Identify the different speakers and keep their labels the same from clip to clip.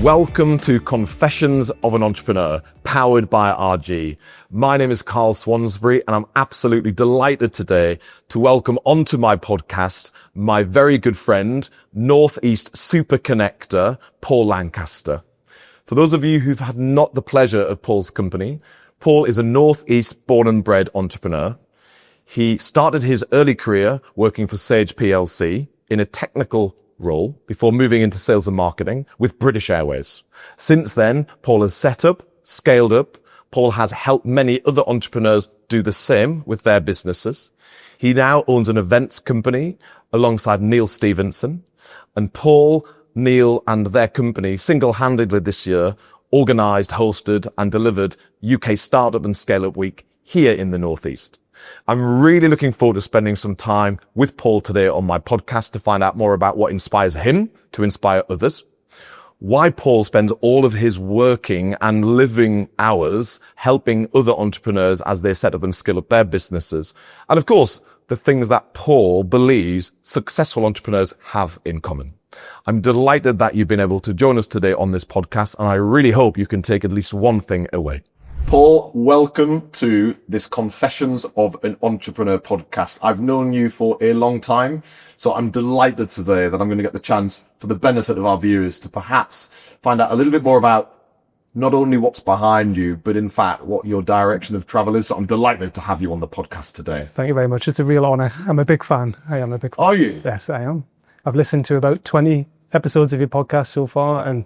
Speaker 1: Welcome to Confessions of an Entrepreneur, powered by RG. My name is Carl Swansbury, and I'm absolutely delighted today to welcome onto my podcast my very good friend, Northeast Super Connector, Paul Lancaster. For those of you who've had not the pleasure of Paul's company, Paul is a Northeast born and bred entrepreneur. He started his early career working for Sage PLC in a technical role before moving into sales and marketing with British Airways. Since then, Paul has set up, scaled up. Paul has helped many other entrepreneurs do the same with their businesses. He now owns an events company alongside Neil Stevenson, and Paul, Neil and their company single-handedly this year organised, hosted and delivered UK Startup and Scale Up Week here in the Northeast. I'm really looking forward to spending some time with Paul today on my podcast to find out more about what inspires him to inspire others, why Paul spends all of his working and living hours helping other entrepreneurs as they set up and scale up their businesses, and of course, the things that Paul believes successful entrepreneurs have in common. I'm delighted that you've been able to join us today on this podcast, and I really hope you can take at least one thing away. Paul, welcome to this Confessions of an Entrepreneur podcast. I've known you for a long time, so I'm delighted today that I'm going to get the chance, for the benefit of our viewers, to perhaps find out a little bit more about not only what's behind you, but in fact, what your direction of travel is. So I'm delighted to have you on the podcast today.
Speaker 2: Thank you very much. It's a real honour. I'm a big fan. I am a big fan.
Speaker 1: Are you?
Speaker 2: Yes, I am. I've listened to about 20 episodes of your podcast so far, and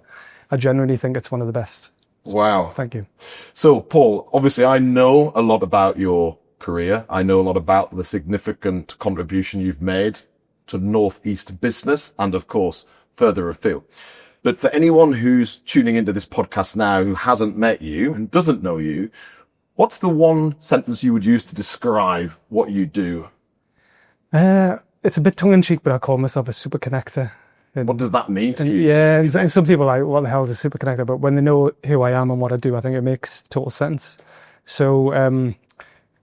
Speaker 2: I genuinely think it's one of the best.
Speaker 1: Wow.
Speaker 2: Thank you.
Speaker 1: So, Paul, obviously I know a lot about your career. I know a lot about the significant contribution you've made to Northeast business and, of course, further afield. But for anyone who's tuning into this podcast now who hasn't met you and doesn't know you, what's the one sentence you would use to describe what you do?
Speaker 2: It's a bit tongue-in-cheek, but I call myself a super connector.
Speaker 1: What does that mean to you?
Speaker 2: Yeah, and some people are like, what the hell is a super connector? But when they know who I am and what I do, I think it makes total sense. So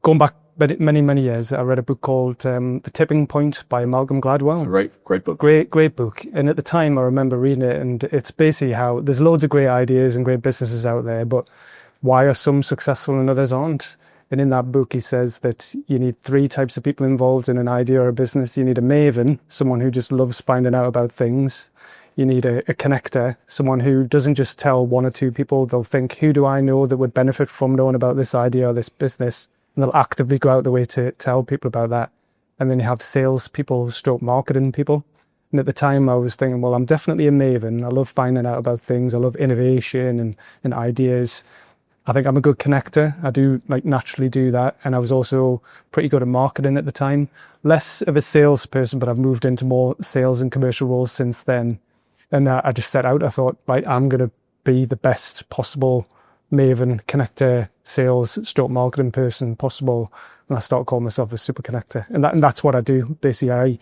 Speaker 2: going back many years, I read a book called The Tipping Point by Malcolm Gladwell.
Speaker 1: It's a great book.
Speaker 2: Great book. And at the time, I remember reading it, and it's basically how there's loads of great ideas and great businesses out there, but why are some successful and others aren't? And in that book, he says that you need 3 types of people involved in an idea or a business. You need a maven, someone who just loves finding out about things. You need a connector, someone who doesn't just tell 1 or 2 people. They'll think, who do I know that would benefit from knowing about this idea or this business? And they'll actively go out the way to tell people about that. And then you have sales people, stroke marketing people. And at the time, I was thinking, well, I'm definitely a maven. I love finding out about things. I love innovation and ideas. I think I'm a good connector. I do naturally do that. And I was also pretty good at marketing at the time. Less of a salesperson, but I've moved into more sales and commercial roles since then. And I just set out, I thought, right, I'm going to be the best possible maven, connector, sales, stroke marketing person possible. And I started calling myself a super connector. And that's what I do. Basically, I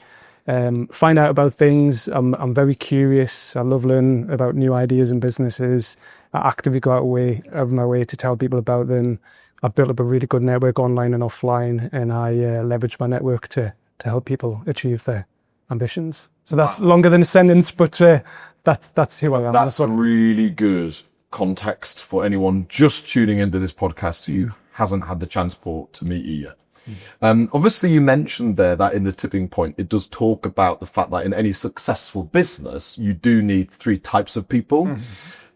Speaker 2: find out about things. I'm very curious. I love learning about new ideas and businesses. I actively go out of my way to tell people about them. I've built up a really good network online and offline, and I leverage my network to help people achieve their ambitions. So that's longer than a sentence, but that's who I am.
Speaker 1: That's a really good context for anyone just tuning into this podcast who hasn't had the chance to meet you yet. Obviously, you mentioned there that in The Tipping Point, it does talk about the fact that in any successful business, you do need 3 types of people.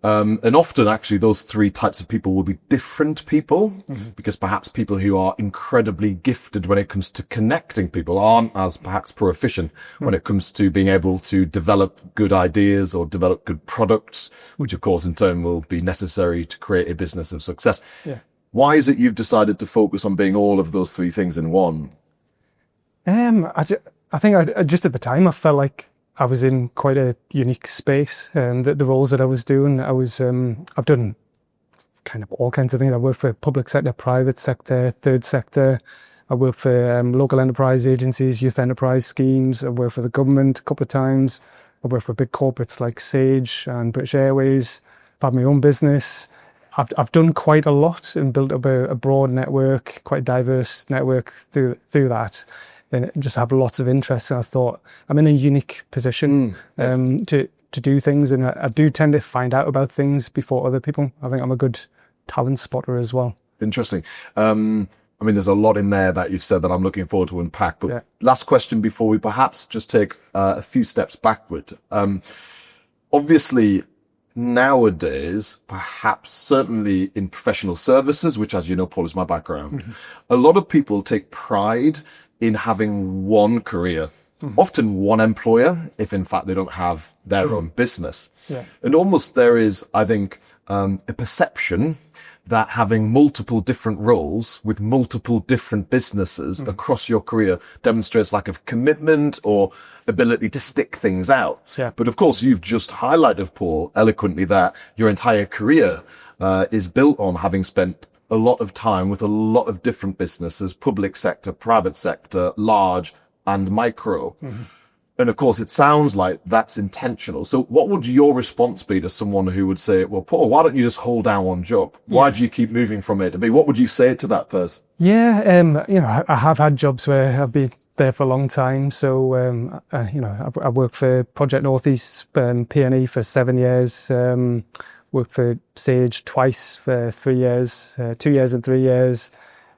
Speaker 1: And often, actually, those 3 types of people will be different people, because perhaps people who are incredibly gifted when it comes to connecting people aren't as perhaps proficient when it comes to being able to develop good ideas or develop good products, which, of course, in turn will be necessary to create a business of success.
Speaker 2: Yeah.
Speaker 1: Why is it you've decided to focus on being all of those 3 things in one?
Speaker 2: I think I just at the time, I felt like I was in quite a unique space. The roles that I was doing, I've done kind of all kinds of things. I worked for public sector, private sector, third sector. I worked for local enterprise agencies, youth enterprise schemes. I worked for the government a couple of times. I worked for big corporates like Sage and British Airways. I've had my own business. I've done quite a lot and built up a broad network, quite a diverse network through and just have lots of interest. And I thought I'm in a unique position to to do things, and I do tend to find out about things before other people. I think I'm a good talent spotter as well.
Speaker 1: Interesting. I mean, there's a lot in there that you've said that I'm looking forward to unpack. But last question before we perhaps just take a few steps backward. Obviously, nowadays, perhaps certainly in professional services, which, as you know, Paul, is my background, a lot of people take pride in having one career, often one employer, if in fact they don't have their own business. And almost there is, I think, a perception that having multiple different roles with multiple different businesses across your career demonstrates lack of commitment or ability to stick things out. But of course, you've just highlighted, Paul, eloquently that your entire career is built on having spent a lot of time with a lot of different businesses, public sector, private sector, large and micro. And of course, it sounds like that's intentional. So what would your response be to someone who would say, well, Paul, why don't you just hold down one job? Why do you keep moving from A to B? What would you say to that person?
Speaker 2: I have had jobs where I've been there for a long time. So, I worked for Project Northeast, P&E for 7 years, worked for Sage twice for 3 years, 2 years and 3 years.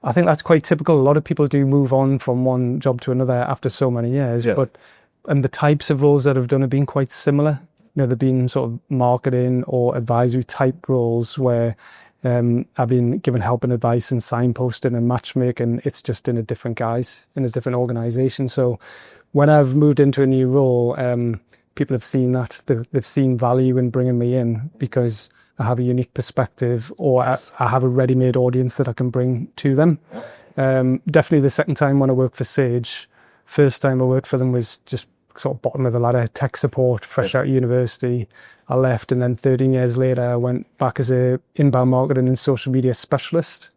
Speaker 2: I think that's quite typical. A lot of people do move on from one job to another after so many years, and the types of roles that I've done have been quite similar. They've been sort of marketing or advisory type roles where I've been given help and advice and signposting and matchmaking. It's just in a different guise, in a different organisation. So when I've moved into a new role, people have seen that. They've seen value in bringing me in because I have a unique perspective, or I have a ready-made audience that I can bring to them. Definitely the second time when I worked for Sage. First time I worked for them was just sort of bottom of the ladder, tech support, fresh out of university. I left, and then 13 years later, I went back as a inbound marketing and social media specialist.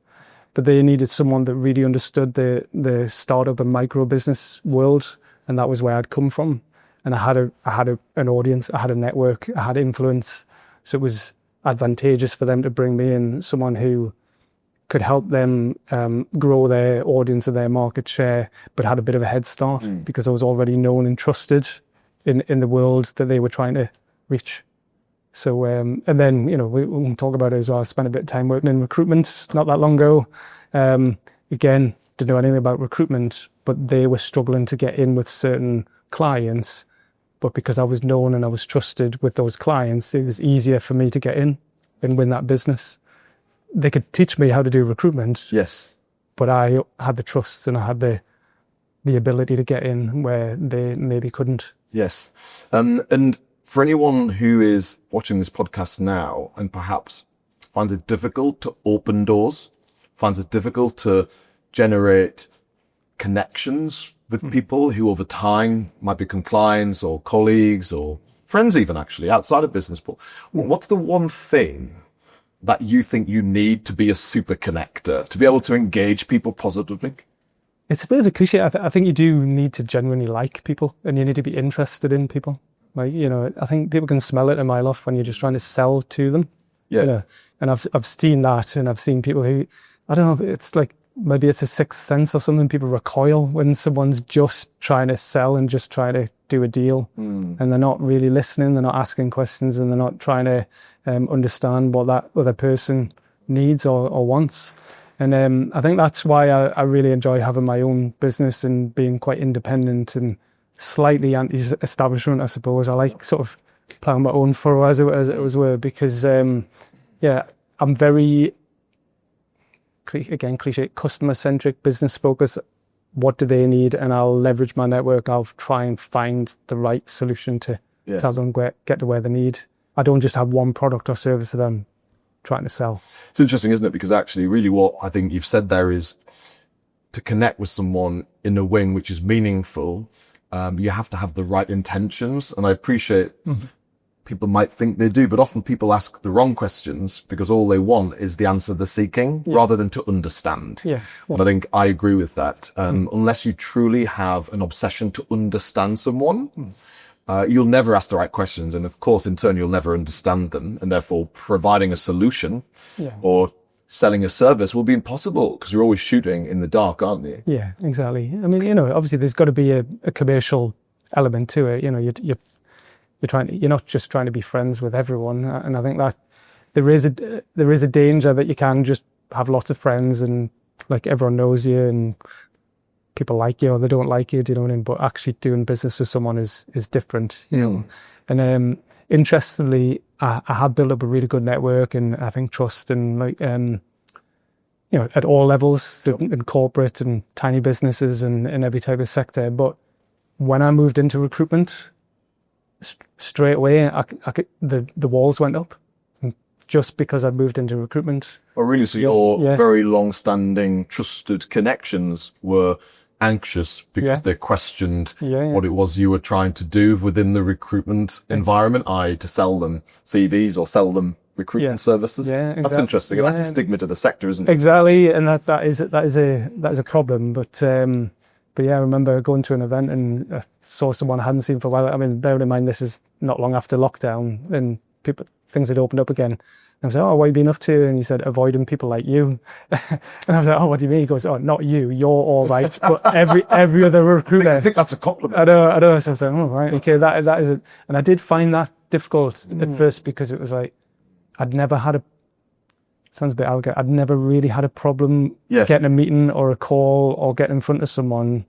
Speaker 2: But they needed someone that really understood the startup and micro business world, and that was where I'd come from. And I had an audience, I had a network, I had influence, so it was advantageous for them to bring me in someone who could help them grow their audience and their market share, but had a bit of a head start because I was already known and trusted in the world that they were trying to reach. So, and then, we can talk about it as well. I spent a bit of time working in recruitment not that long ago. Again, didn't know anything about recruitment, but they were struggling to get in with certain clients. But because I was known and I was trusted with those clients, it was easier for me to get in and win that business. They could teach me how to do recruitment.
Speaker 1: Yes.
Speaker 2: But I had the trust and I had the ability to get in where they maybe couldn't.
Speaker 1: Yes. And for anyone who is watching this podcast now and perhaps finds it difficult to open doors, finds it difficult to generate connections with people who over time might become clients or colleagues or friends even actually outside of business, Paul, what's the one thing that you think you need to be a super connector, to be able to engage people positively?
Speaker 2: It's a bit of a cliche. I think you do need to genuinely like people and you need to be interested in people. Like, I think people can smell it a mile off when you're just trying to sell to them.
Speaker 1: Yeah.
Speaker 2: And I've seen that, and I've seen people who, I don't know, it's like, maybe it's a sixth sense or something. People recoil when someone's just trying to sell and just trying to do a deal. And they're not really listening, they're not asking questions, and they're not trying to understand what that other person needs or wants. And I think that's why I really enjoy having my own business and being quite independent and slightly anti-establishment, I suppose. I like sort of ploughing my own furrow, as it were, because, I'm very, again, cliche, customer-centric, business-focused. What do they need? And I'll leverage my network. I'll try and find the right solution to tell them get to where they need. I don't just have one product or service that I'm trying to sell.
Speaker 1: It's interesting, isn't it? Because actually, really what I think you've said there is to connect with someone in a way in which is meaningful, you have to have the right intentions. And I appreciate people might think they do, but often people ask the wrong questions because all they want is the answer they're seeking rather than to understand. And I think I agree with that. Unless you truly have an obsession to understand someone, you'll never ask the right questions. And of course, in turn, you'll never understand them. And therefore, providing a solution or selling a service will be impossible because you're always shooting in the dark, aren't you?
Speaker 2: Yeah, exactly. I mean, obviously there's got to be a commercial element to it. you're not just trying to be friends with everyone. And I think that there is a danger that you can just have lots of friends and like everyone knows you and people like you or they don't like you, do you know what I mean? But actually doing business with someone is different, you know. And interestingly, I have built up a really good network and I think trust and like you know, at all levels, in corporate and tiny businesses and in every type of sector. But when I moved into recruitment, straight away, the walls went up, just because I'd moved into recruitment.
Speaker 1: Oh, really? So your very long-standing, trusted connections were anxious because they questioned what it was you were trying to do within the recruitment environment, i.e. to sell them CVs or sell them recruitment services. Yeah, exactly. That's interesting. And that's a stigma to the sector, isn't it?
Speaker 2: Exactly, and that is a problem. But yeah, I remember going to an event and saw someone I hadn't seen for a while. I mean, bearing in mind this is not long after lockdown and things had opened up again. I was like, oh, what have you been up to? And he said, avoiding people like you. And I was like, oh, what do you mean? He goes, oh, not you. You're all right. But every other recruiter.
Speaker 1: I think that's a compliment.
Speaker 2: I know. So I was like, oh, right. Okay, that is it. And I did find that difficult at first because it was like, I'd never had sounds a bit arrogant, I'd never really had a problem getting a meeting or a call or getting in front of someone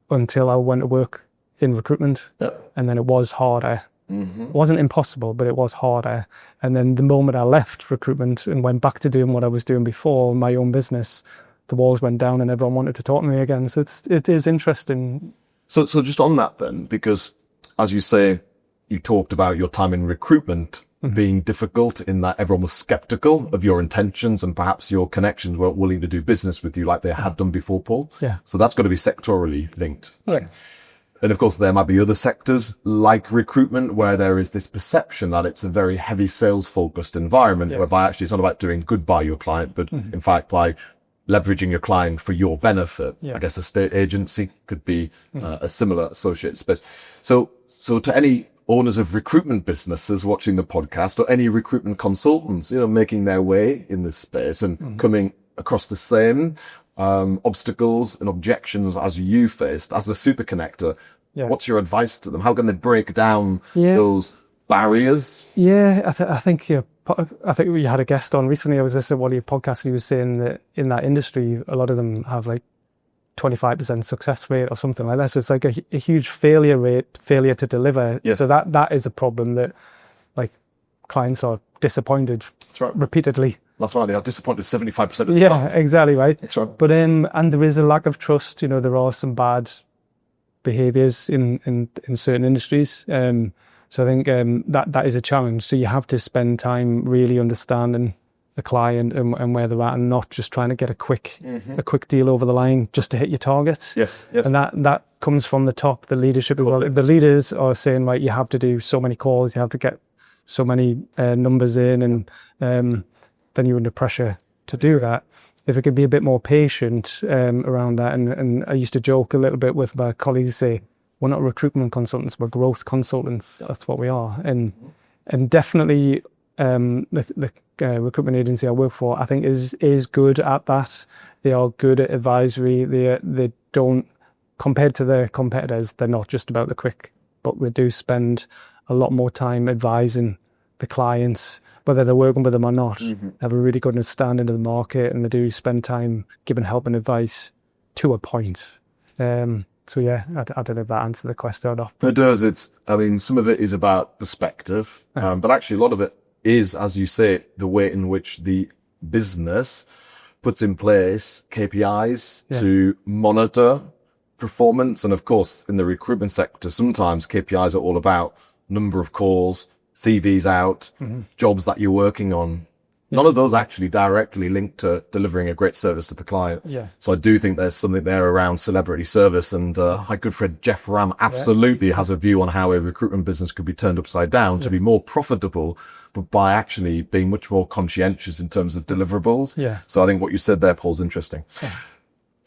Speaker 2: until I went to work in recruitment. Yep. And then it was harder. Mm-hmm. It wasn't impossible, but it was harder. And then the moment I left recruitment and went back to doing what I was doing before, my own business, the walls went down and everyone wanted to talk to me again. So it is interesting.
Speaker 1: So just on that then, because as you say, you talked about your time in recruitment being difficult in that everyone was skeptical of your intentions and perhaps your connections weren't willing to do business with you like they had done before, Paul.
Speaker 2: Yeah.
Speaker 1: So that's got to be sectorally linked.
Speaker 2: Right.
Speaker 1: And of course, there might be other sectors like recruitment where there is this perception that it's a very heavy sales focused environment whereby actually it's not about doing good by your client, but in fact by leveraging your client for your benefit. I guess a state agency could be a similar associated space. So to any owners of recruitment businesses watching the podcast or any recruitment consultants, you know, making their way in this space and coming across the same obstacles and objections as you faced as a super connector, what's your advice to them? How can they break down those barriers?
Speaker 2: I think we had a guest on recently. I was listening to one of your podcasts and he was saying that in that industry, a lot of them have like 25% success rate or something like that. So it's like a huge failure to deliver. Yes. So that is a problem that like clients are disappointed repeatedly.
Speaker 1: That's right. They are disappointed 75% of the time.
Speaker 2: Yeah, exactly right.
Speaker 1: That's right.
Speaker 2: But and there is a lack of trust. You know, there are some bad behaviours in certain industries. So I think that is a challenge. So you have to spend time really understanding the client and where they're at, and not just trying to get a quick deal over the line just to hit your targets.
Speaker 1: Yes.
Speaker 2: And that comes from the top, the leadership. Well, the leaders are saying, right, you have to do so many calls, you have to get so many numbers in, and then you're under pressure to do that. If it could be a bit more patient around that, and I used to joke a little bit with my colleagues, say, we're not recruitment consultants, we're growth consultants. That's what we are. And definitely the recruitment agency I work for, I think is good at that. They are good at advisory. They don't, compared to their competitors, they're not just about the quick, but they do spend a lot more time advising the clients, whether they're working with them or not. They have a really good understanding of the market, and they do spend time giving help and advice to a point. So yeah, I don't know if that answered the question or not.
Speaker 1: It does. Some of it is about perspective, but actually a lot of it is, as you say, the way in which the business puts in place KPIs to monitor performance. And of course, in the recruitment sector, sometimes KPIs are all about number of calls, CVs out, jobs that you're working on. None of those actually directly linked to delivering a great service to the client.
Speaker 2: Yeah.
Speaker 1: So I do think there's something there around celebrity service. And my good friend Jeff Ram absolutely has a view on how a recruitment business could be turned upside down to be more profitable, but by actually being much more conscientious in terms of deliverables.
Speaker 2: Yeah.
Speaker 1: So I think what you said there, Paul, is interesting.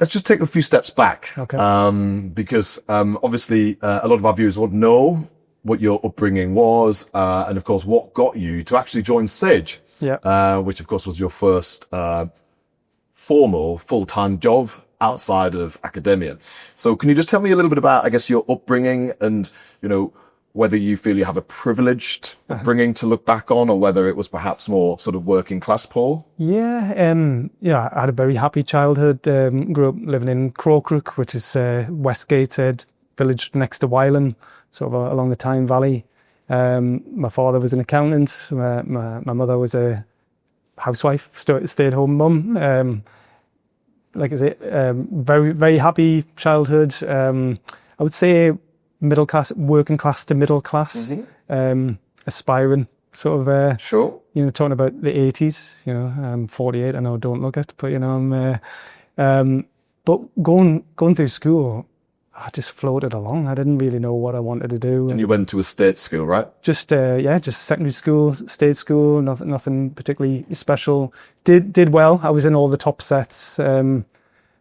Speaker 1: Let's just take a few steps back.
Speaker 2: Okay.
Speaker 1: Because obviously a lot of our viewers want to know what your upbringing was, and of course, what got you to actually join Sage. Which of course was your first formal full-time job outside of academia. So can you just tell me a little bit about, I guess, your upbringing and, whether you feel you have a privileged upbringing to look back on, or whether it was perhaps more sort of working class, Paul?
Speaker 2: Yeah, I had a very happy childhood. Grew up living in Crowcrook, which is Westgate village next to Wylam, sort of along the Tyne Valley. My father was an accountant. My mother was a housewife, stay-at-home mum. Like I say, very, very happy childhood. I would say middle class, working class to middle class, aspiring sort of.
Speaker 1: Sure.
Speaker 2: You know, talking about the 80s. You know, I'm 48. I know I don't look it, but you know, but going through school, I just floated along. I didn't really know what I wanted to do.
Speaker 1: And you went to a state school, right?
Speaker 2: Just secondary school, state school, nothing particularly special. Did well. I was in all the top sets, and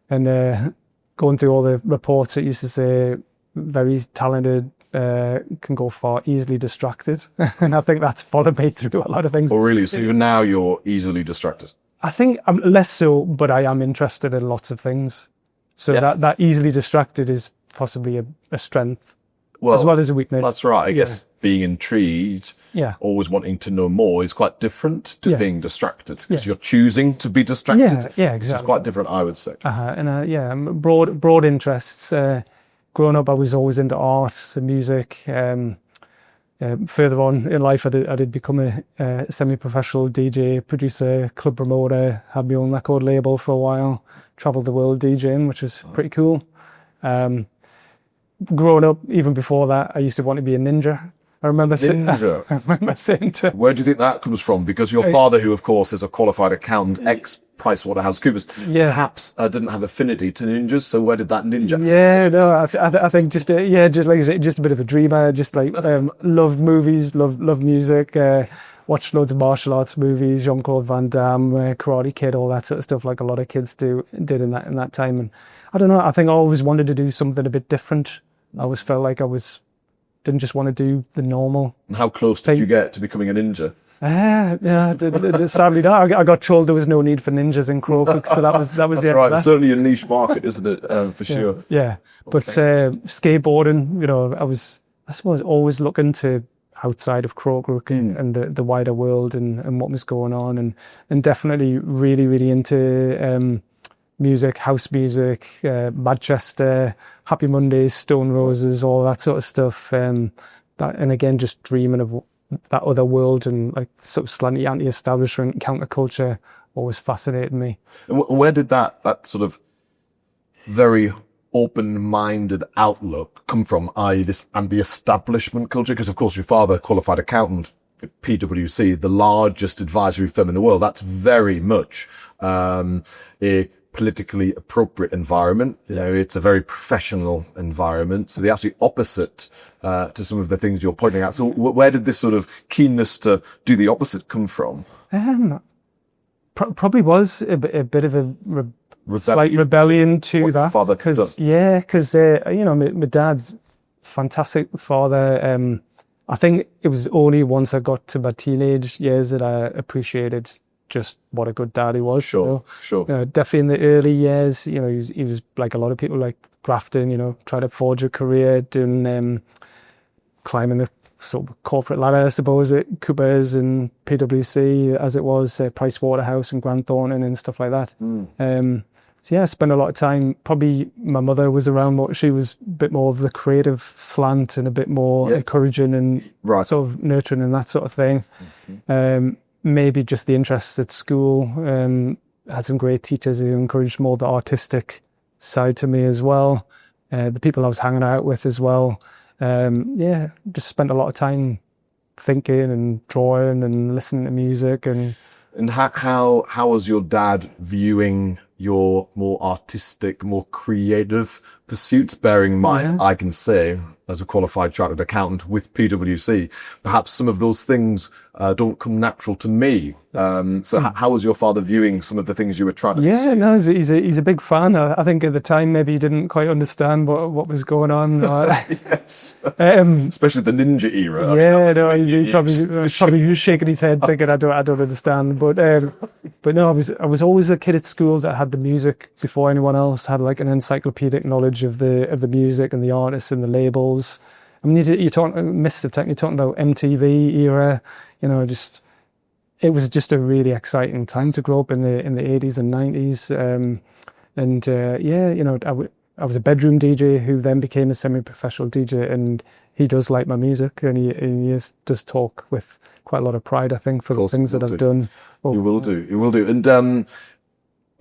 Speaker 2: going through all the reports, it used to say very talented, can go far, easily distracted. And I think that's followed me through a lot of things.
Speaker 1: Oh, really? So now you're easily distracted?
Speaker 2: I think I'm less so, but I am interested in lots of things. So that easily distracted is possibly a strength, as well as a weakness.
Speaker 1: That's right. I guess being intrigued, always wanting to know more, is quite different to being distracted, because you're choosing to be distracted.
Speaker 2: Yeah, exactly.
Speaker 1: It's quite different, I would say.
Speaker 2: And broad interests. Growing up, I was always into art and music. Further on in life, I did become a semi-professional DJ, producer, club promoter, had my own record label for a while, travelled the world DJing, which was pretty cool. Growing up, even before that, I used to want to be a ninja. I remember saying to...
Speaker 1: Where do you think that comes from? Because your father, who of course is a qualified accountant, ex-PricewaterhouseCoopers, perhaps didn't have affinity to ninjas. So where did that ninja?
Speaker 2: Yeah, no, I think just like I say, just a bit of a dreamer. Just like loved movies, loved music. Watched loads of martial arts movies, Jean-Claude Van Damme, Karate Kid, all that sort of stuff, like a lot of kids did in that time. And I don't know, I think I always wanted to do something a bit different. I always felt like didn't just want to do the normal.
Speaker 1: And how close did you get to becoming a ninja?
Speaker 2: Sadly not. I got told there was no need for ninjas in Crowcrook, so that was
Speaker 1: That's
Speaker 2: the end
Speaker 1: right.
Speaker 2: of that.
Speaker 1: It's certainly a niche market, isn't it? For sure.
Speaker 2: Yeah. But skateboarding, you know, I suppose always looking to outside of Crowcrook and the wider world and what was going on, and definitely really, really into music, house music, Manchester, Happy Mondays, Stone Roses, all that sort of stuff. And again, just dreaming of that other world, and like sort of slightly anti-establishment, counterculture always fascinated me.
Speaker 1: And where did that sort of very open-minded outlook come from, i.e. this anti-establishment culture? Because of course your father, qualified accountant at PwC, the largest advisory firm in the world, that's very much a politically appropriate environment. You know, it's a very professional environment. So the absolute opposite to some of the things you're pointing out. So where did this sort of keenness to do the opposite come from?
Speaker 2: Probably was a bit of a slight rebellion to that.
Speaker 1: Father,
Speaker 2: because you know, my dad's fantastic father. I think it was only once I got to my teenage years that I appreciated just what a good dad he was.
Speaker 1: Sure.
Speaker 2: Definitely in the early years, you know, he was like a lot of people, like grafting, you know, trying to forge a career, doing climbing the sort of corporate ladder, I suppose, at Coopers and PwC, as it was, Price Waterhouse and Grant Thornton and stuff like that. So yeah, I spent a lot of time. Probably my mother was around, but she was a bit more of the creative slant and a bit more encouraging and sort of nurturing and that sort of thing. Maybe just the interests at school. Had some great teachers who encouraged more the artistic side to me as well. The people I was hanging out with as well. Just spent a lot of time thinking and drawing and listening to music. And
Speaker 1: how was your dad viewing your more artistic, more creative pursuits? Bearing in mind, I can say, as a qualified chartered accountant with PwC, perhaps some of those things don't come natural to me. So how was your father viewing some of the things you were trying to pursue?
Speaker 2: No, he's a big fan. I think at the time maybe he didn't quite understand what was going on.
Speaker 1: Yes. Especially the ninja era.
Speaker 2: Yeah, no, he probably was shaking his head thinking I don't understand. But no, I was always a kid at school that had the music before anyone else, had like an encyclopedic knowledge of the music and the artists and the labels. I mean, you're talking Massive Tech. You're talking about MTV era. You know, it was just a really exciting time to grow up in the 80s and 90s. You know, I was a bedroom DJ who then became a semi-professional DJ, and he does like my music, and he does talk with quite a lot of pride, I think, for the things that I've done.
Speaker 1: You will do. And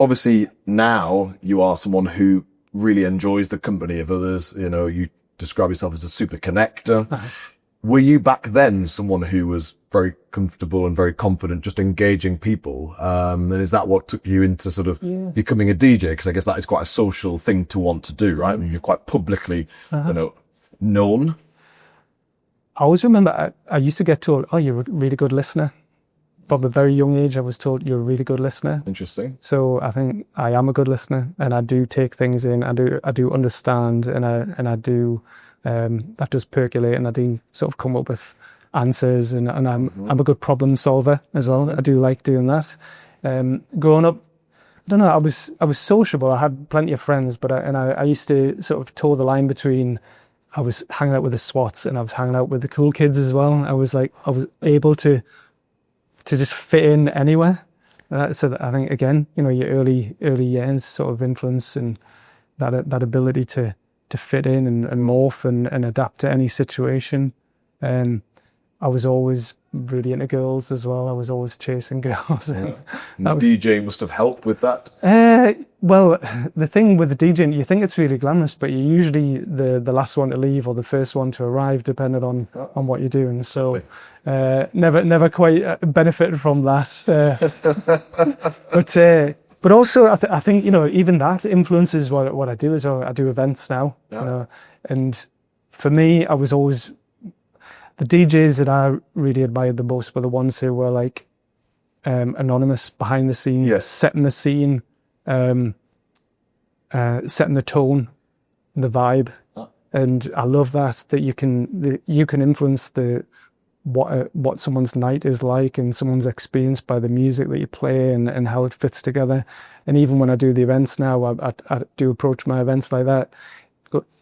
Speaker 1: obviously now you are someone who really enjoys the company of others. You know, you describe yourself as a super connector. Were you back then someone who was very comfortable and very confident just engaging people? And is that what took you into sort of becoming a DJ? Because I guess that is quite a social thing to want to do, right? I mean, you're quite publicly, you know, known.
Speaker 2: I always remember I used to get told, "Oh, you're a really good listener." From a very young age, I was told you're a really good listener.
Speaker 1: Interesting.
Speaker 2: So I think I am a good listener, and I do take things in. I do understand, and I do. That does percolate, and I do sort of come up with answers, and I'm a good problem solver as well. I do like doing that. Growing up, I don't know. I was sociable. I had plenty of friends, but I used to sort of toe the line between. I was hanging out with the SWATs, and I was hanging out with the cool kids as well. I was able to just fit in anywhere. So that I think, again, you know, your early years sort of influence and that ability to fit in and morph and adapt to any situation. I was always really into girls as well. I was always chasing girls.
Speaker 1: DJ must have helped with that.
Speaker 2: Well, the thing with the DJing, you think it's really glamorous, but you're usually the last one to leave or the first one to arrive, depending on what you're doing. So never quite benefited from that. But also, I think, you know, even that influences what I do as well. I do events now, you know, and for me, I was always, the DJs that I really admired the most were the ones who were like anonymous, behind the scenes, setting the scene, setting the tone, the vibe. And I love that you can influence what someone's night is like and someone's experience by the music that you play and how it fits together. And even when I do the events now, I do approach my events like that,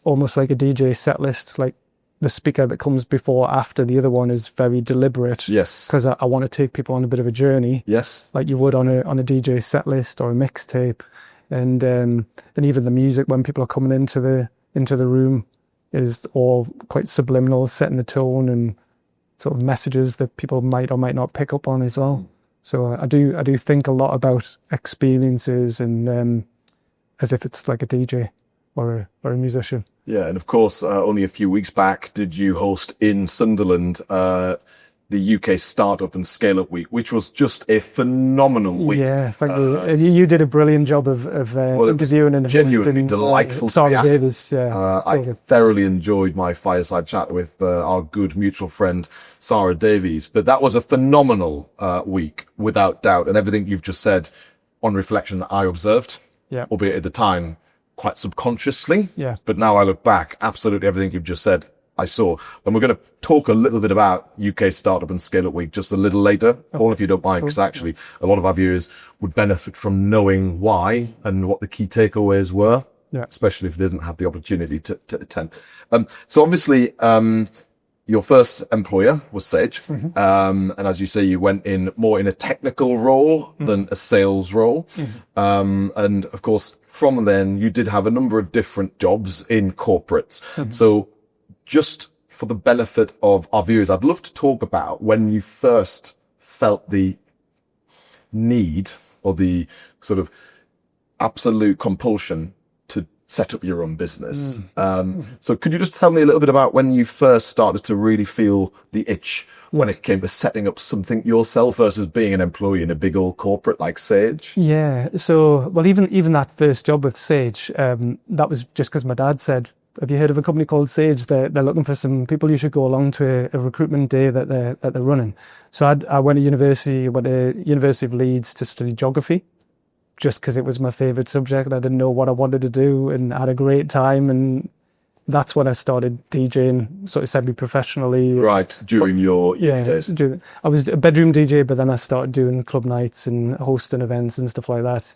Speaker 2: almost like a DJ set list. Like the speaker that comes before, after the other one is very deliberate.
Speaker 1: Yes.
Speaker 2: Because I want to take people on a bit of a journey.
Speaker 1: Yes.
Speaker 2: Like you would on a DJ set list or a mixtape. And even the music when people are coming into the room is all quite subliminal, setting the tone and sort of messages that people might or might not pick up on as well. So I do think a lot about experiences and as if it's like a DJ or a musician.
Speaker 1: Yeah, and of course, only a few weeks back, did you host in Sunderland the UK Startup and Scale Up Week, which was just a phenomenal week.
Speaker 2: Yeah, thank you. You did a brilliant job of interviewing and
Speaker 1: genuinely delightful.
Speaker 2: Sarah Davis.
Speaker 1: I thoroughly enjoyed my fireside chat with our good mutual friend Sarah Davies. But that was a phenomenal week, without doubt, and everything you've just said, on reflection, I observed, albeit at the time quite subconsciously.
Speaker 2: Yeah.
Speaker 1: But now I look back, absolutely everything you've just said, I saw. And we're going to talk a little bit about UK Startup and Scale Up Week just a little later, Paul, if you don't mind, because actually a lot of our viewers would benefit from knowing why and what the key takeaways were, especially if they didn't have the opportunity to attend. So obviously, your first employer was Sage. And as you say, you went in more in a technical role than a sales role. And of course, from then you did have a number of different jobs in corporates. So just for the benefit of our viewers, I'd love to talk about when you first felt the need or the sort of absolute compulsion to set up your own business. So could you just tell me a little bit about when you first started to really feel the itch when it came to setting up something yourself versus being an employee in a big old corporate like Sage?
Speaker 2: Yeah. So, well, even that first job with Sage, that was just because my dad said, have you heard of a company called Sage? They're looking for some people. You should go along to a recruitment day that they're running. So I went to University of Leeds to study geography, just because it was my favourite subject. I didn't know what I wanted to do, and I had a great time. And that's when I started DJing, sort of semi-professionally.
Speaker 1: Right, during your days. I
Speaker 2: was a bedroom DJ, but then I started doing club nights and hosting events and stuff like that.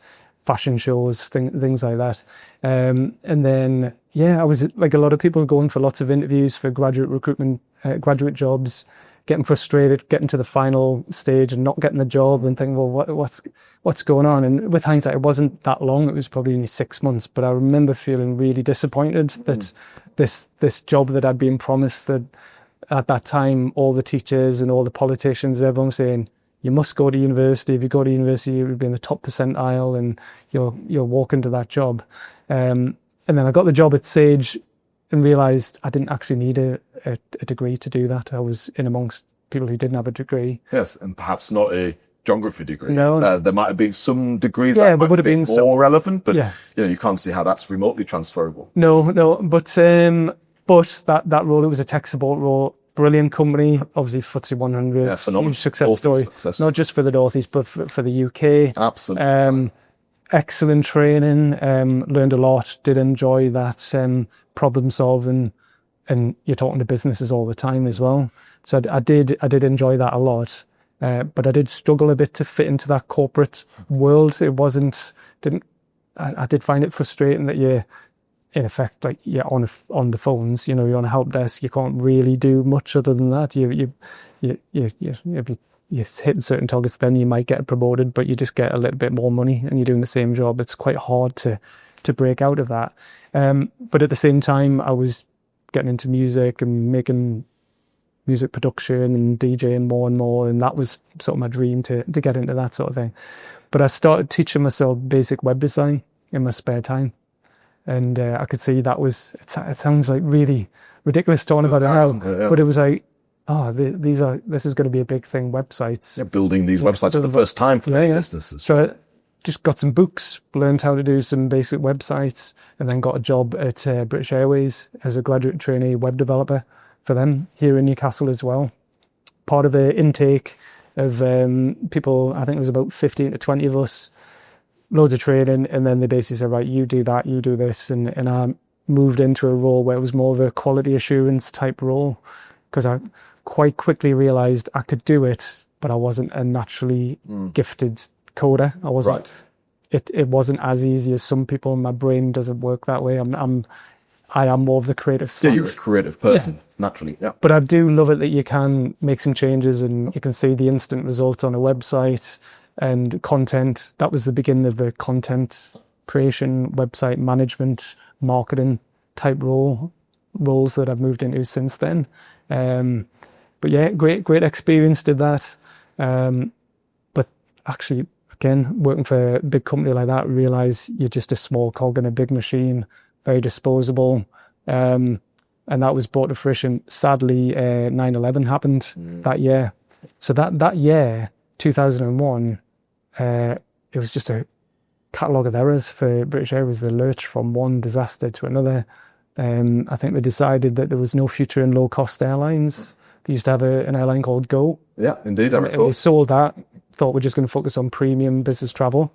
Speaker 2: fashion shows, things like that. And then, I was like a lot of people going for lots of interviews for graduate recruitment, graduate jobs, getting frustrated, getting to the final stage and not getting the job and thinking, well, what's going on? And with hindsight, it wasn't that long. It was probably only 6 months, but I remember feeling really disappointed that this job that I'd been promised, that at that time, all the teachers and all the politicians, everyone saying, you must go to university. If you go to university, you would be in the top percentile and you'll walk into that job. And then I got the job at Sage and realised I didn't actually need a degree to do that. I was in amongst people who didn't have a degree.
Speaker 1: Yes, and perhaps not a geography degree.
Speaker 2: No.
Speaker 1: There might have been some degrees that might have been more relevant, but you can't see how that's remotely transferable.
Speaker 2: No, but that role, it was a tech support role. Brilliant company, obviously FTSE 100, huge success story, not just for the Northeast, but for the UK.
Speaker 1: Absolutely.
Speaker 2: Excellent training, learned a lot, did enjoy that problem solving, and you're talking to businesses all the time as well. So I did enjoy that a lot, but I did struggle a bit to fit into that corporate world. I did find it frustrating that you're, in effect, like you're on the phones, you're on a help desk. You can't really do much other than that. You're hitting certain targets, then you might get promoted, but you just get a little bit more money and you're doing the same job. It's quite hard to break out of that. But at the same time, I was getting into music and making music production and DJing more and more, and that was sort of my dream to get into that sort of thing. But I started teaching myself basic web design in my spare time. And I could see that it sounds like really ridiculous talking about it now, but it was like, this is going to be a big thing, websites.
Speaker 1: Yeah, building these websites for the first time for businesses.
Speaker 2: So I just got some books, learned how to do some basic websites, and then got a job at British Airways as a graduate trainee web developer for them here in Newcastle as well. Part of an intake of people, I think there was about 15 to 20 of us, loads of training, and then they basically said, right, you do that, you do this, and I moved into a role where it was more of a quality assurance type role, because I quite quickly realised I could do it, but I wasn't a naturally gifted coder. I wasn't. Right. It wasn't as easy as some people. My brain doesn't work that way. I am more of the creative side.
Speaker 1: Yeah, you're a creative person, naturally. Yeah.
Speaker 2: But I do love it that you can make some changes and you can see the instant results on a website. And content, that was the beginning of the content creation, website management, marketing type roles that I've moved into since then. But yeah, great experience, did that. But actually, again, working for a big company like that, realize you're just a small cog in a big machine, very disposable. And that was brought to fruition. Sadly, 9/11 happened that year. So that year, 2001, it was just a catalogue of errors for British Airways. They lurched from one disaster to another. I think they decided that there was no future in low-cost airlines. They used to have an airline called Go.
Speaker 1: Yeah, indeed. I recall.
Speaker 2: They sold that, thought we're just going to focus on premium business travel.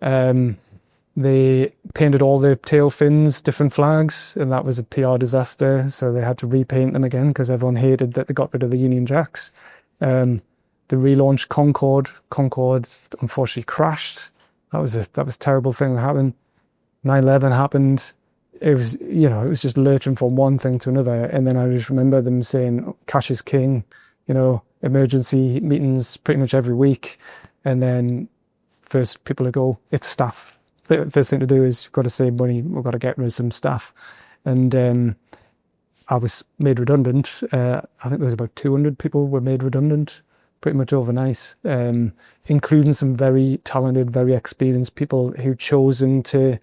Speaker 2: They painted all the tail fins different flags, and that was a PR disaster. So they had to repaint them again because everyone hated that they got rid of the Union Jacks. They relaunched Concorde. Concorde unfortunately crashed. That was a terrible thing that happened. 9/11 happened. It was just lurching from one thing to another. And then I just remember them saying, cash is king, emergency meetings pretty much every week. And then first people would go, it's staff. First thing to do is, you've got to save money. We've got to get rid of some staff. And I was made redundant. I think there was about 200 people were made redundant pretty much overnight, including some very talented, very experienced people who'd chosen to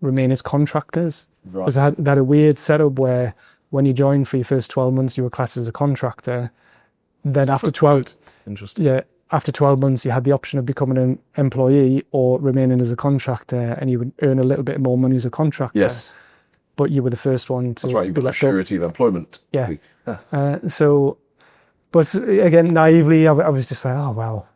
Speaker 2: remain as contractors.
Speaker 1: Right.
Speaker 2: Because they had a weird setup where when you joined for your first 12 months, you were classed as a contractor. Then after 12...
Speaker 1: Interesting.
Speaker 2: Yeah, after 12 months, you had the option of becoming an employee or remaining as a contractor, and you would earn a little bit more money as a contractor.
Speaker 1: Yes.
Speaker 2: But you were the first one to...
Speaker 1: That's right, you've got a surety of employment.
Speaker 2: Yeah. But again, naively, I was just like, oh, well,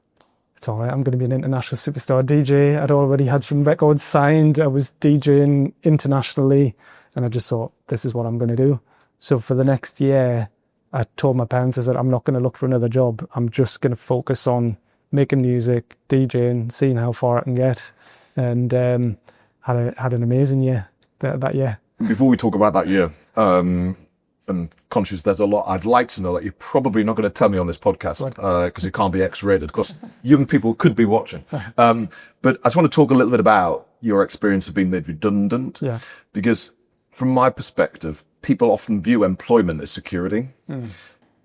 Speaker 2: it's all right. I'm going to be an international superstar DJ. I'd already had some records signed. I was DJing internationally, and I just thought, this is what I'm going to do. So for the next year, I told my parents, I said, I'm not going to look for another job. I'm just going to focus on making music, DJing, seeing how far I can get. and had an amazing year that year.
Speaker 1: Before we talk about that year, and conscious, there's a lot I'd like to know that you're probably not going to tell me on this podcast because it can't be X-rated. Because young people could be watching. But I just want to talk a little bit about your experience of being made redundant.
Speaker 2: Yeah.
Speaker 1: Because from my perspective, people often view employment as security.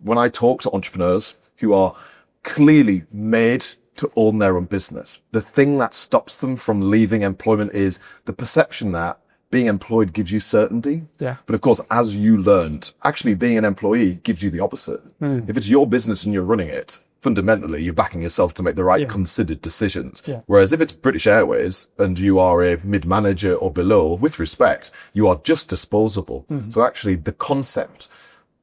Speaker 1: When I talk to entrepreneurs who are clearly made to own their own business, the thing that stops them from leaving employment is the perception that being employed gives you certainty.
Speaker 2: Yeah.
Speaker 1: But of course, as you learned, actually being an employee gives you the opposite. If it's your business and you're running it, fundamentally, you're backing yourself to make the right considered decisions.
Speaker 2: Yeah.
Speaker 1: Whereas if it's British Airways and you are a mid-manager or below, with respect, you are just disposable. So actually the concept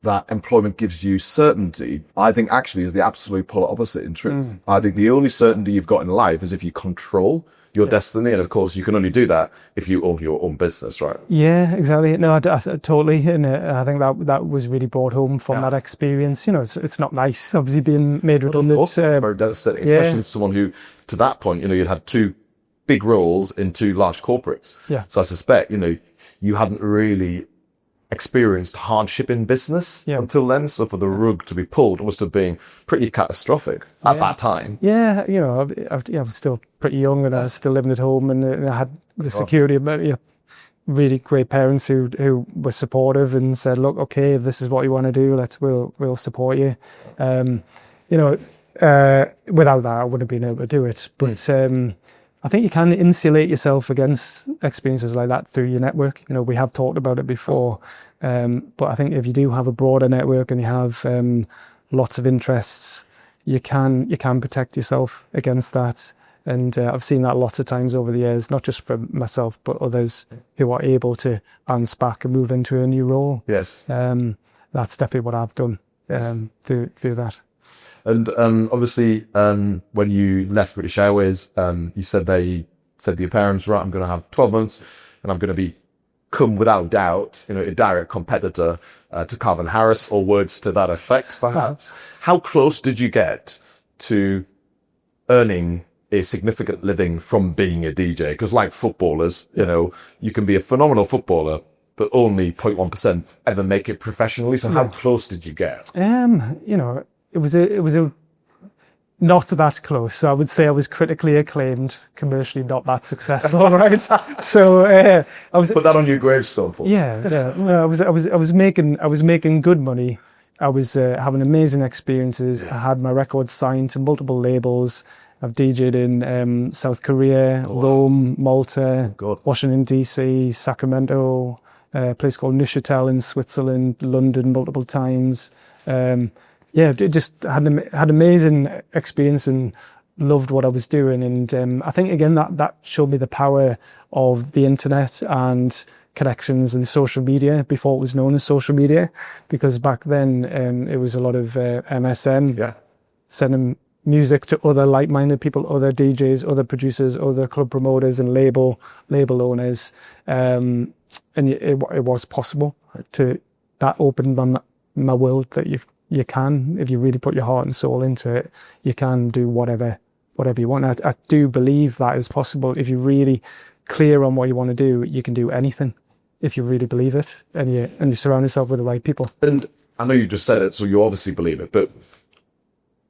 Speaker 1: that employment gives you certainty, I think actually is the absolute polar opposite in truth. I think the only certainty you've got in life is if you control your destiny. And of course, you can only do that if you own your own business, right?
Speaker 2: Yeah, exactly. No, I totally. And I think that was really brought home from that experience. You know, it's not nice, obviously, being made redundant.
Speaker 1: Very devastating, especially for someone who, to that point, you know, you'd had two big roles in two large corporates.
Speaker 2: Yeah.
Speaker 1: So I suspect, you know, you hadn't really experienced hardship in business until then. So for the rug to be pulled must have been pretty catastrophic at that time.
Speaker 2: Yeah, you know, I was still pretty young and I was still living at home, and I had the security of really great parents who were supportive and said, look, okay, if this is what you want to do, we'll support you. You know, without that, I wouldn't have been able to do it. But I think you can insulate yourself against experiences like that through your network. You know, we have talked about it before, but I think if you do have a broader network and you have lots of interests, you can protect yourself against that. And I've seen that lots of times over the years, not just for myself, but others who are able to bounce back and move into a new role.
Speaker 1: Yes.
Speaker 2: That's definitely what I've done through that.
Speaker 1: And obviously, when you left British Airways, you said to your parents, right, I'm going to have 12 months and I'm going to become without doubt, you know, a direct competitor to Calvin Harris, or words to that effect, perhaps. How close did you get to earning a significant living from being a DJ? Because like footballers, you know, you can be a phenomenal footballer, but only 0.1% ever make it professionally. So how close did you get?
Speaker 2: You know, it was a not that close. So I would say I was critically acclaimed, commercially not that successful, right? So I was
Speaker 1: put that on your gravestone, Paul.
Speaker 2: Yeah. Well, I was making good money. I was having amazing experiences. I had my records signed to multiple labels. I've DJed in South Korea, Rome, Malta, Washington DC, Sacramento, a place called Neuchâtel in Switzerland, London multiple times. Just had amazing experience and loved what I was doing. And I think again that showed me the power of the internet and connections and social media before it was known as social media, because back then it was a lot of MSN, sending music to other like-minded people, other DJs, other producers, other club promoters and label owners, and it was possible to that opened my world that you can, if you really put your heart and soul into it, you can do whatever you want. I do believe that is possible. If you're really clear on what you want to do, you can do anything if you really believe it, and you surround yourself with the right people.
Speaker 1: And I know you just said it, so you obviously believe it, but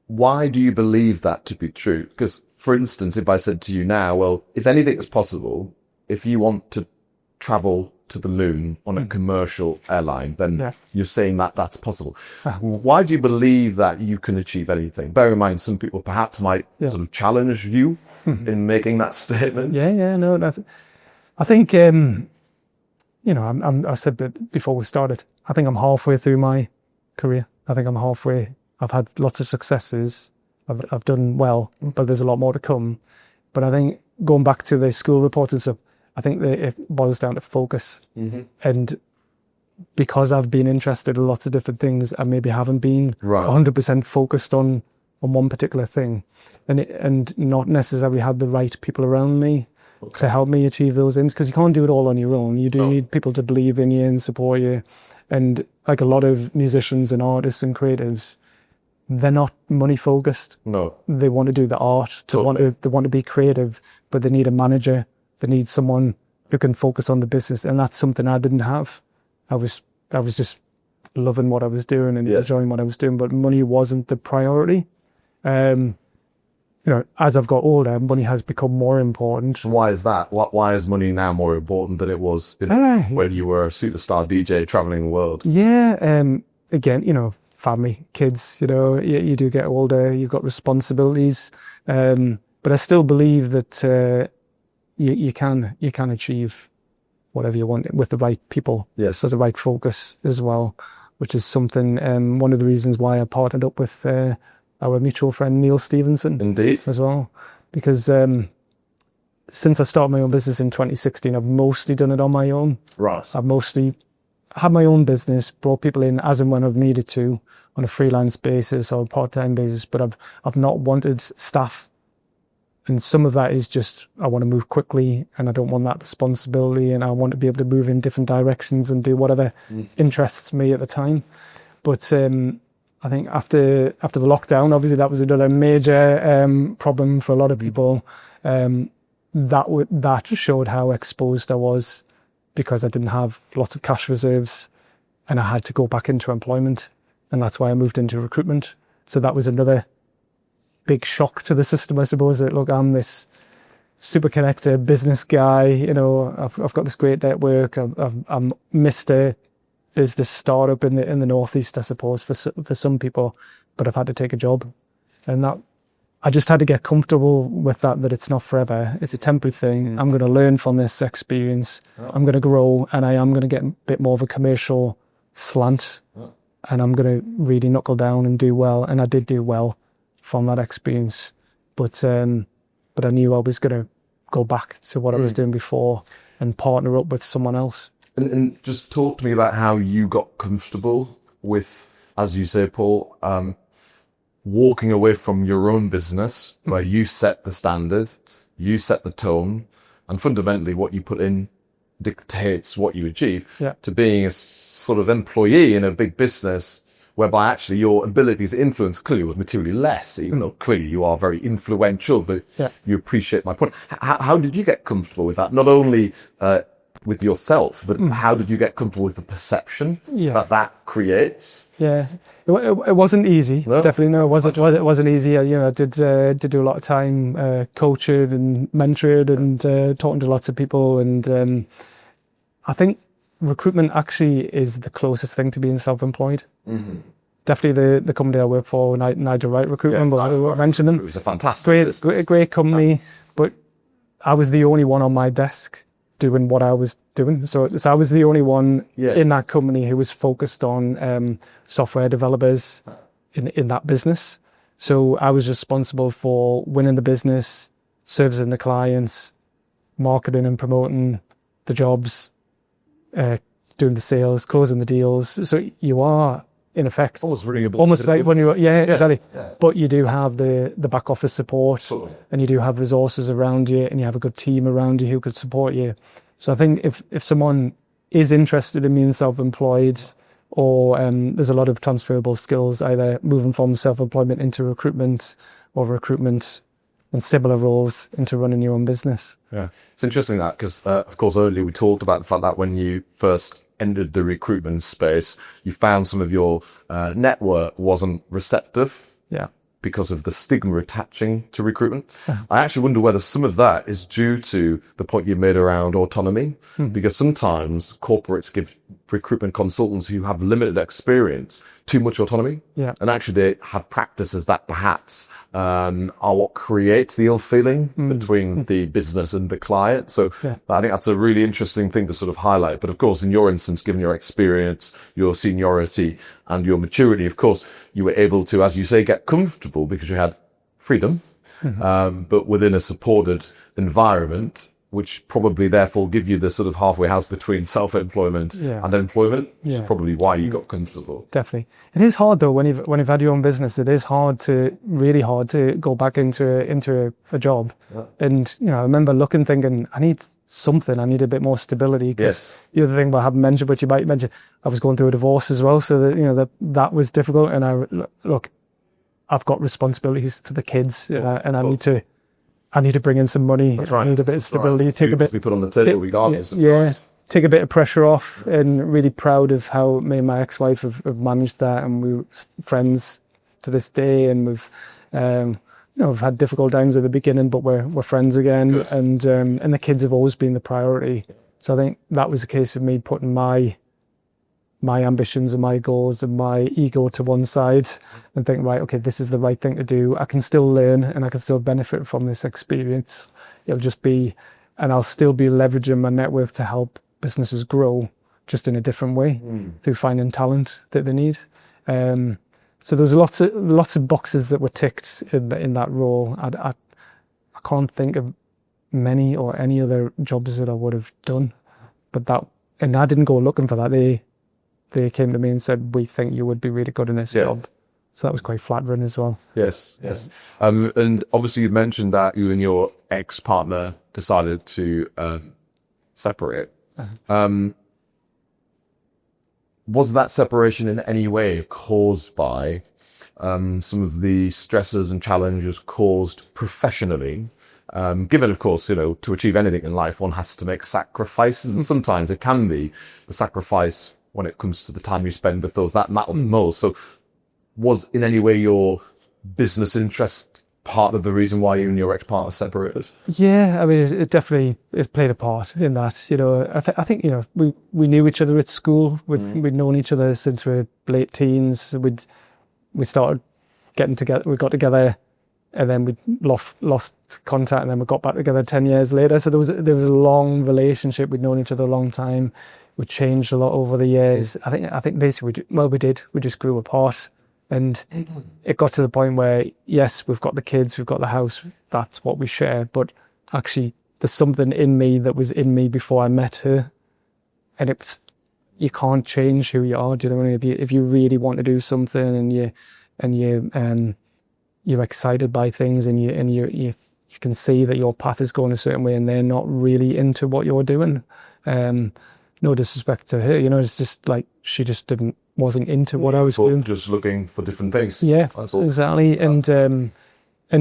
Speaker 1: why do you believe that to be true? Because, for instance, if I said to you now, well, if anything is possible, if you want to travel to the moon on a commercial airline, then you're saying that that's possible. Why do you believe that you can achieve anything? Bear in mind, some people perhaps might sort of challenge you in making that statement.
Speaker 2: No, I think, you know, I said that before we started, I think I'm halfway through my career. I think I'm halfway. I've had lots of successes. I've done well, but there's a lot more to come. But I think going back to the school reports and stuff, I think that it boils down to focus. And because I've been interested in lots of different things, I maybe haven't been 100% focused on one particular thing, and not necessarily had the right people around me to help me achieve those aims, because you can't do it all on your own. You do need people to believe in you and support you. And like a lot of musicians and artists and creatives, they're not money focused.
Speaker 1: No,
Speaker 2: they want to do the art. They want to be creative, but they need a manager They need someone who can focus on the business, and that's something I didn't have. I was just loving what I was doing and enjoying what I was doing, but money wasn't the priority. As I've got older, money has become more important.
Speaker 1: Why is that? Why is money now more important than it was when you were a superstar DJ traveling the world?
Speaker 2: Yeah. Again, family, kids, you do get older, you've got responsibilities. But I still believe that you can achieve whatever you want with the right people.
Speaker 1: Yes.
Speaker 2: There's the right focus as well, which is something, one of the reasons why I partnered up with our mutual friend Neil Stevenson.
Speaker 1: Indeed.
Speaker 2: As well. Because since I started my own business in 2016, I've mostly done it on my own.
Speaker 1: Right.
Speaker 2: I've mostly had my own business, brought people in as and when I've needed to on a freelance basis or a part-time basis, but I've not wanted staff. And some of that is just, I want to move quickly and I don't want that responsibility, and I want to be able to move in different directions and do whatever interests me at the time. But I think after the lockdown, obviously that was another major problem for a lot of people. That showed how exposed I was, because I didn't have lots of cash reserves and I had to go back into employment. And that's why I moved into recruitment. So that was another big shock to the system, I suppose, that, look, I'm this super connected business guy, I've got this great network, I'm Mr. Business startup in the Northeast, I suppose, for some people, but I've had to take a job. And that, I just had to get comfortable with that it's not forever. It's a temporary thing. I'm going to learn from this experience. I'm going to grow, and I am going to get a bit more of a commercial slant, and I'm going to really knuckle down and do well. And I did do well from that experience. But I knew I was going to go back to what I was doing before and partner up with someone else.
Speaker 1: And just talk to me about how you got comfortable with, as you say, Paul, walking away from your own business where you set the standard, you set the tone, and fundamentally what you put in dictates what you achieve, to being a sort of employee in a big business whereby actually your ability to influence clearly was materially less, even though clearly you are very influential, but you appreciate my point. How did you get comfortable with that? Not only with yourself, but how did you get comfortable with the perception that creates?
Speaker 2: Yeah, it wasn't easy. No? Definitely no, it wasn't easy. I did do a lot of time coaching and mentoring and talking to lots of people, and I think recruitment actually is the closest thing to being self-employed. Definitely the company I work for, Nigel Wright Recruitment, but I mentioned them.
Speaker 1: It was a fantastic
Speaker 2: great company, but I was the only one on my desk doing what I was doing. So I was the only one in that company who was focused on software developers in that business. So I was responsible for winning the business, servicing the clients, marketing and promoting the jobs, doing the sales, closing the deals. So you are, in effect,
Speaker 1: almost
Speaker 2: like when you exactly. But you do have the back office support, and you do have resources around you, and you have a good team around you who could support you. So I think if someone is interested in being self-employed, or there's a lot of transferable skills, either moving from self-employment into recruitment, or recruitment and similar roles into running your own business.
Speaker 1: Yeah, it's interesting that, because of course earlier we talked about the fact that when you first entered the recruitment space, you found some of your network wasn't receptive because of the stigma attaching to recruitment. I actually wonder whether some of that is due to the point you made around autonomy, because sometimes corporates give recruitment consultants who have limited experience too much autonomy, and actually they have practices that perhaps are what creates the ill feeling between the business and the client. So I think that's a really interesting thing to sort of highlight. But of course, in your instance, given your experience, your seniority and your maturity, of course, you were able to, as you say, get comfortable because you had freedom, but within a supported environment, which probably therefore give you the sort of halfway house between self-employment and employment, which is probably why you got comfortable.
Speaker 2: Definitely. It is hard though, when you've had your own business, it is really hard to go back into a job. And, I remember thinking, I need something, I need a bit more stability. Because the other thing I haven't mentioned, but you might mention, I was going through a divorce as well. So that was difficult. And I've got responsibilities to the kids, and I need to I need to bring in some money.
Speaker 1: That's right.
Speaker 2: I need a bit of stability. Take a bit.
Speaker 1: We put on the table regardless.
Speaker 2: Yeah. Take a bit of pressure off, and really proud of how me and my ex-wife have managed that, and we're friends to this day, and we've had difficult times at the beginning, but we're friends again.
Speaker 1: Good.
Speaker 2: And the kids have always been the priority. So I think that was a case of me putting my ambitions and my goals and my ego to one side and think, right, okay, this is the right thing to do. I can still learn and I can still benefit from this experience. It'll just be, and I'll still be leveraging my network to help businesses grow, just in a different way, through finding talent that they need. So there's lots of boxes that were ticked in that role. I can't think of many or any other jobs that I would have done, and I didn't go looking for that. They came to me and said, "We think you would be really good in this job." So that was quite flattering as well.
Speaker 1: Yes. And obviously you mentioned that you and your ex-partner decided to separate. Was that separation in any way caused by some of the stresses and challenges caused professionally? Given, of course, to achieve anything in life, one has to make sacrifices, and sometimes it can be the sacrifice when it comes to the time you spend with those that matter most. So was in any way your business interest part of the reason why you and your ex-partner separated?
Speaker 2: Yeah, I mean, it definitely played a part in that. I think we knew each other at school. We'd known each other since we were late teens. We started getting together. We got together, and then we lost contact, and then we got back together 10 years later. So there was a long relationship. We'd known each other a long time. We changed a lot over the years. I think basically we just grew apart. And it got to the point where, yes, we've got the kids, we've got the house, that's what we share. But actually, there's something in me that was in me before I met her. And you can't change who you are. Do you know what I mean? If you really want to do something and you're excited by things and you can see that your path is going a certain way and they're not really into what you're doing. No disrespect to her, it's just like she just wasn't into what I was doing.
Speaker 1: Just looking for different things.
Speaker 2: Yeah, exactly. And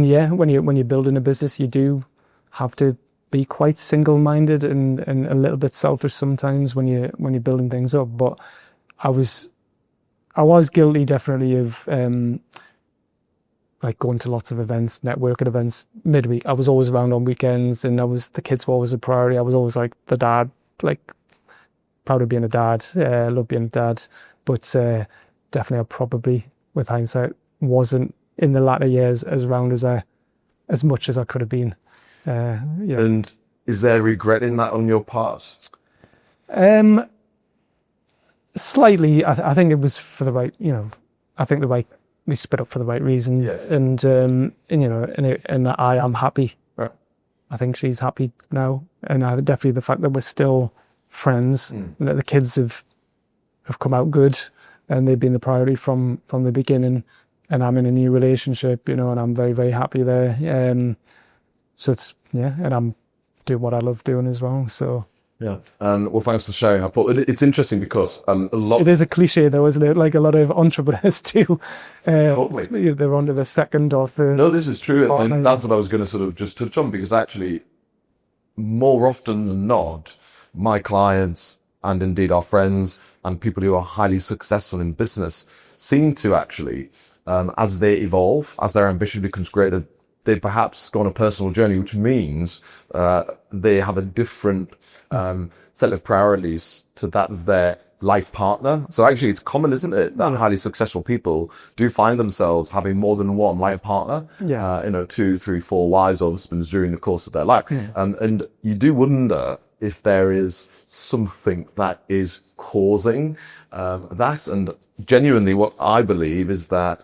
Speaker 2: yeah, when you're building a business, you do have to be quite single-minded and a little bit selfish sometimes when you're building things up. But I was guilty definitely of like going to lots of events, networking events midweek. I was always around on weekends, and the kids were always a priority. I was always like the dad, like proud of being a dad. Love being a dad. But definitely I probably, with hindsight, wasn't in the latter years as round as much as I could have been. Yeah.
Speaker 1: And is there regret in that on your part?
Speaker 2: Slightly. I think it was for the right, I think we split up for the right reason.
Speaker 1: Yeah.
Speaker 2: And I am happy.
Speaker 1: Right.
Speaker 2: I think she's happy now. And definitely the fact that we're still friends, and that the kids have come out good, and they've been the priority from the beginning, and I'm in a new relationship, and I'm very, very happy there. So it's, and I'm doing what I love doing as well. So
Speaker 1: yeah, and well, thanks for sharing. It's interesting because
Speaker 2: it is a cliche though, isn't it? Like a lot of entrepreneurs do.
Speaker 1: Totally.
Speaker 2: They're on to the second or third.
Speaker 1: No, this is true, and that's what I was going to sort of just touch on, because actually, more often than not, my clients and indeed our friends and people who are highly successful in business seem to actually, as they evolve, as their ambition becomes greater, they perhaps go on a personal journey, which means they have a different set of priorities to that of their life partner. So actually it's common, isn't it, that highly successful people do find themselves having more than one life partner, 2, 3, 4 wives or husbands during the course of their life. And you do wonder if there is something that is causing that. And genuinely what I believe is that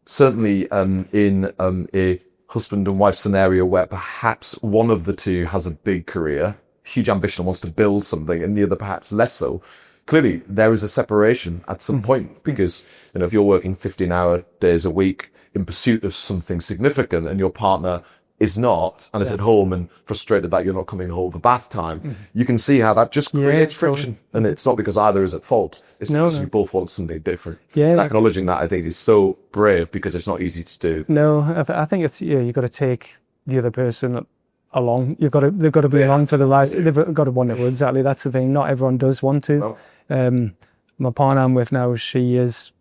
Speaker 1: certainly in a husband and wife scenario where perhaps one of the two has a big career, huge ambition, wants to build something, and the other perhaps less so, clearly there is a separation at some point, because if you're working 15-hour days a week in pursuit of something significant and your partner is not, and is at home and frustrated that you're not coming home for bath time, you can see how that just creates friction. And it's not because either is at fault. It's because you both want something different. Yeah. And acknowledging that, I think, is so brave, because it's not easy to do.
Speaker 2: No, I think it's, you got to take the other person along. They've got to be along for the ride. They've got to want it. Exactly. That's the thing. Not everyone does want to.
Speaker 1: No.
Speaker 2: My partner I'm with now, she is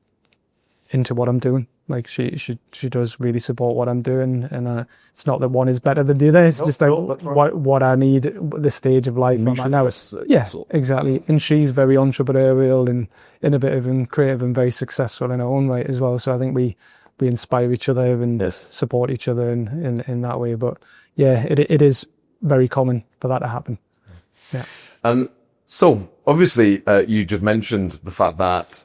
Speaker 2: into what I'm doing. Like she does really support what I'm doing, and it's not that one is better than the other. It's just like what I need at the stage of life I'm at now. Yeah, exactly. And she's very entrepreneurial and innovative and creative and very successful in her own right as well. So I think we inspire each other and support each other in that way. But yeah, it is very common for that to happen. Yeah.
Speaker 1: So obviously, you just mentioned the fact that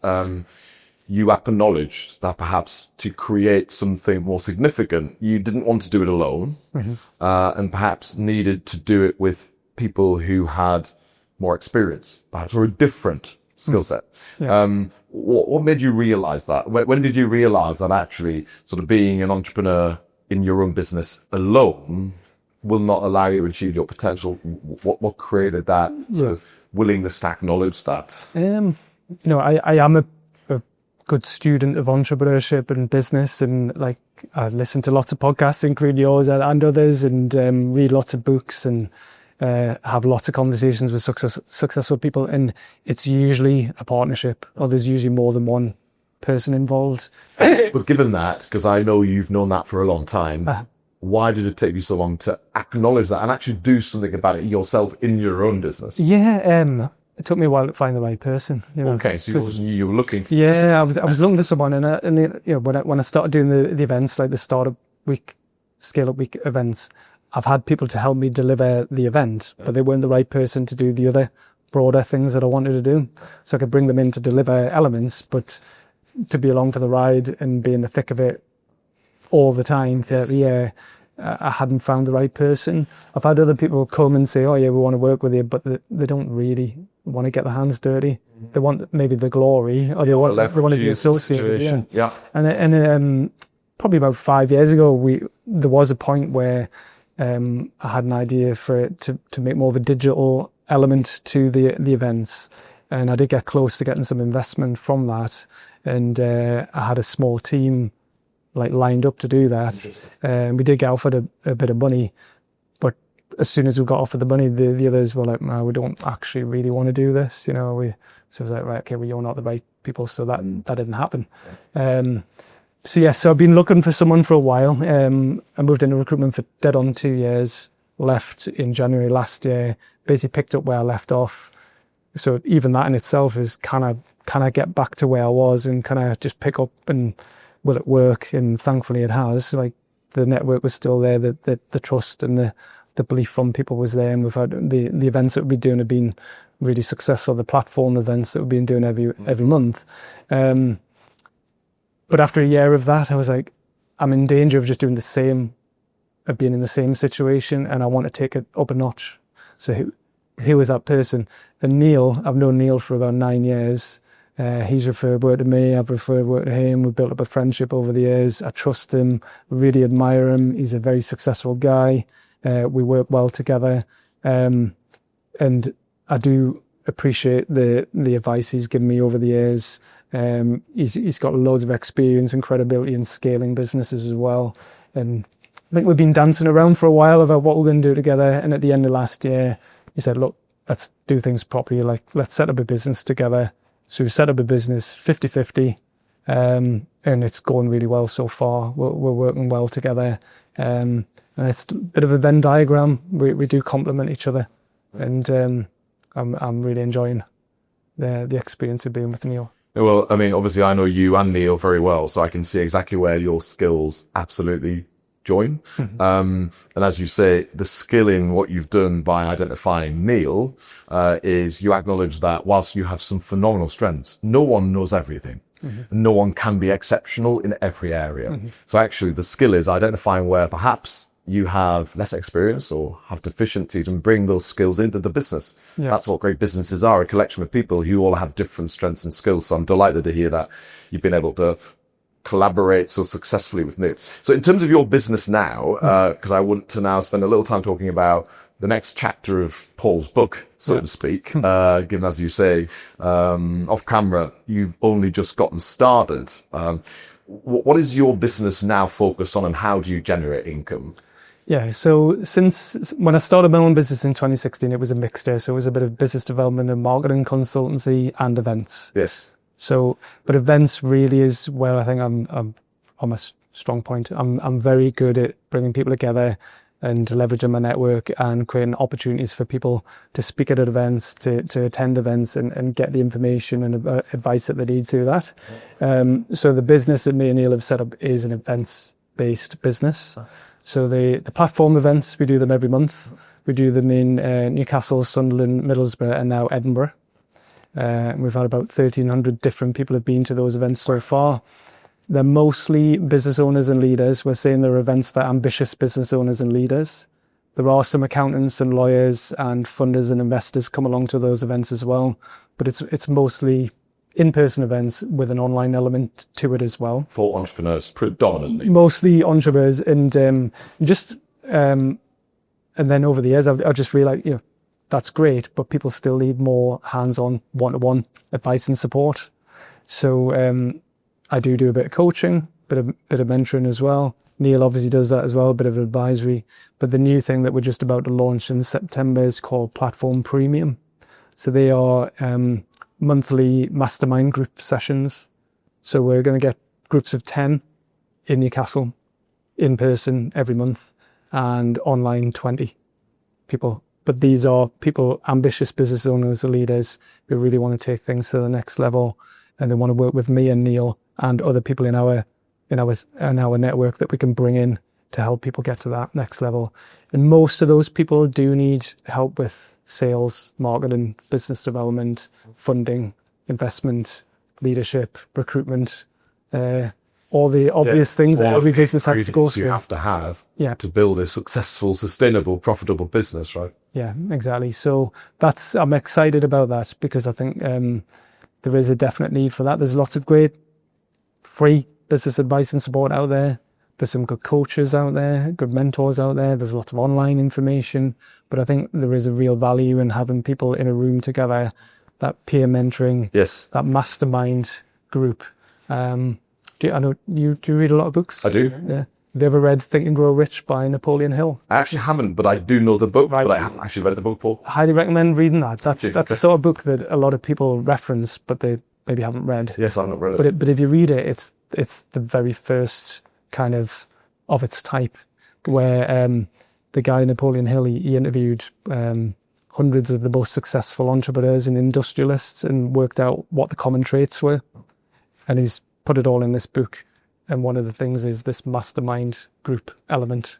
Speaker 1: you acknowledged that perhaps to create something more significant, you didn't want to do it alone, and perhaps needed to do it with people who had more experience, perhaps, or a different skill set. Yeah. What made you realize that? When did you realize that actually sort of being an entrepreneur in your own business alone will not allow you to achieve your potential? What created that sort of willingness to acknowledge that?
Speaker 2: I am a good student of entrepreneurship and business, and like I listen to lots of podcasts, including yours and others, and read lots of books and have lots of conversations with successful people. And it's usually a partnership, or there's usually more than one person involved.
Speaker 1: But given that, because I know you've known that for a long time, why did it take you so long to acknowledge that and actually do something about it yourself in your own business?
Speaker 2: Yeah, it took me a while to find the right person.
Speaker 1: Okay, so you were looking for
Speaker 2: I was looking for someone, and when I started doing the events, like the startup week, scale up week events, I've had people to help me deliver the event, but they weren't the right person to do the other broader things that I wanted to do. So I could bring them in to deliver elements, but to be along for the ride and be in the thick of it all the time, I hadn't found the right person. I've had other people come and say, "Oh yeah, we want to work with you," but they don't really want to get their hands dirty. They want maybe the glory, or they want to be associated.
Speaker 1: Yeah.
Speaker 2: And probably about 5 years ago, there was a point where I had an idea for it to make more of a digital element to the events, and I did get close to getting some investment from that, and I had a small team like lined up to do that. We did get offered a bit of money, but as soon as we got offered the money, the others were like, "No, we don't actually really want to do this." So I was like, right, okay, well, you're not the right people, so that didn't happen. So I've been looking for someone for a while. I moved into recruitment for dead on 2 years, left in January last year, basically picked up where I left off. So even that in itself is can I get back to where I was and can I just pick up and will it work? And thankfully it has. Like the network was still there, the trust and the belief from people was there, and we've had the events that we've been doing have been really successful. The platform events that we've been doing every month. But after a year of that, I was like, I'm in danger of just doing the same, of being in the same situation, and I want to take it up a notch. So who was that person? And Neil, I've known Neil for about 9 years. He's referred work to me, I've referred work to him. We've built up a friendship over the years. I trust him, really admire him. He's a very successful guy. We work well together. And I do appreciate the advice he's given me over the years. He's got loads of experience and credibility in scaling businesses as well. And I think we've been dancing around for a while about what we're going to do together. And at the end of last year, he said, look, let's do things properly. Like, let's set up a business together. So we set up a business 50-50, and it's going really well so far. We're working well together. And it's a bit of a Venn diagram. We do complement each other. And I'm really enjoying the experience of being with Neil.
Speaker 1: Well, I mean, obviously I know you and Neil very well, so I can see exactly where your skills absolutely join. And as you say, the skill in what you've done by identifying Neil is you acknowledge that whilst you have some phenomenal strengths, no one knows everything. No one can be exceptional in every area. So actually the skill is identifying where perhaps you have less experience or have deficiencies and bring those skills into the business. That's what great businesses are, a collection of people who all have different strengths and skills. So I'm delighted to hear that you've been able to collaborate so successfully with Neil. So in terms of your business now, because I want to now spend a little time talking about the next chapter of Paul's book, so to speak, given, as you say, off camera, you've only just gotten started. What is your business now focused on, and how do you generate income?
Speaker 2: Yeah, so since when I started my own business in 2016, it was a mixture. So it was a bit of business development and marketing consultancy and events.
Speaker 1: Yes.
Speaker 2: So, but events really is where I think I'm on a strong point. I'm very good at bringing people together and leveraging my network and creating opportunities for people to speak at events, to attend events and get the information and advice that they need through that. So the business that me and Neil have set up is an events-based business. So the platform events, we do them every month. We do them in Newcastle, Sunderland, Middlesbrough, and now Edinburgh. We've had about 1,300 different people have been to those events so far. They're mostly business owners and leaders. We're saying they're events for ambitious business owners and leaders. There are some accountants and lawyers and funders and investors come along to those events as well. But it's mostly in-person events with an online element to it as well.
Speaker 1: For entrepreneurs, predominantly.
Speaker 2: Mostly entrepreneurs, and then over the years, I've just realised, that's great, but people still need more hands-on, one-to-one advice and support. So I do a bit of coaching, bit of mentoring as well. Neil obviously does that as well, a bit of advisory. But the new thing that we're just about to launch in September is called Platform Premium. So they are monthly mastermind group sessions. So we're going to get groups of 10 in Newcastle, in person every month, and online 20 people. But these are people, ambitious business owners and leaders who really want to take things to the next level, and they want to work with me and Neil and other people in our network that we can bring in to help people get to that next level. And most of those people do need help with sales, marketing, business development, funding, investment, leadership, recruitment, all the obvious things that every business has to go through.
Speaker 1: You have to have to build a successful, sustainable, profitable business, right?
Speaker 2: Yeah, exactly. So I'm excited about that because I think there is a definite need for that. There's lots of great free business advice and support out there. There's some good coaches out there, good mentors out there. There's a lot of online information, but I think there is a real value in having people in a room together, that peer mentoring, that mastermind group. Do you read a lot of books?
Speaker 1: I do.
Speaker 2: Yeah. Have you ever read Think and Grow Rich by Napoleon Hill?
Speaker 1: I actually haven't, but I do know the book, right. But I haven't actually read the book, Paul.
Speaker 2: Highly recommend reading that. That's the sort of book that a lot of people reference, but they maybe haven't read.
Speaker 1: Yes, I've not read it.
Speaker 2: But if you read it, it's the very first kind of its type, where the guy Napoleon Hill, he interviewed hundreds of the most successful entrepreneurs and industrialists and worked out what the common traits were. And he's put it all in this book. And one of the things is this mastermind group element.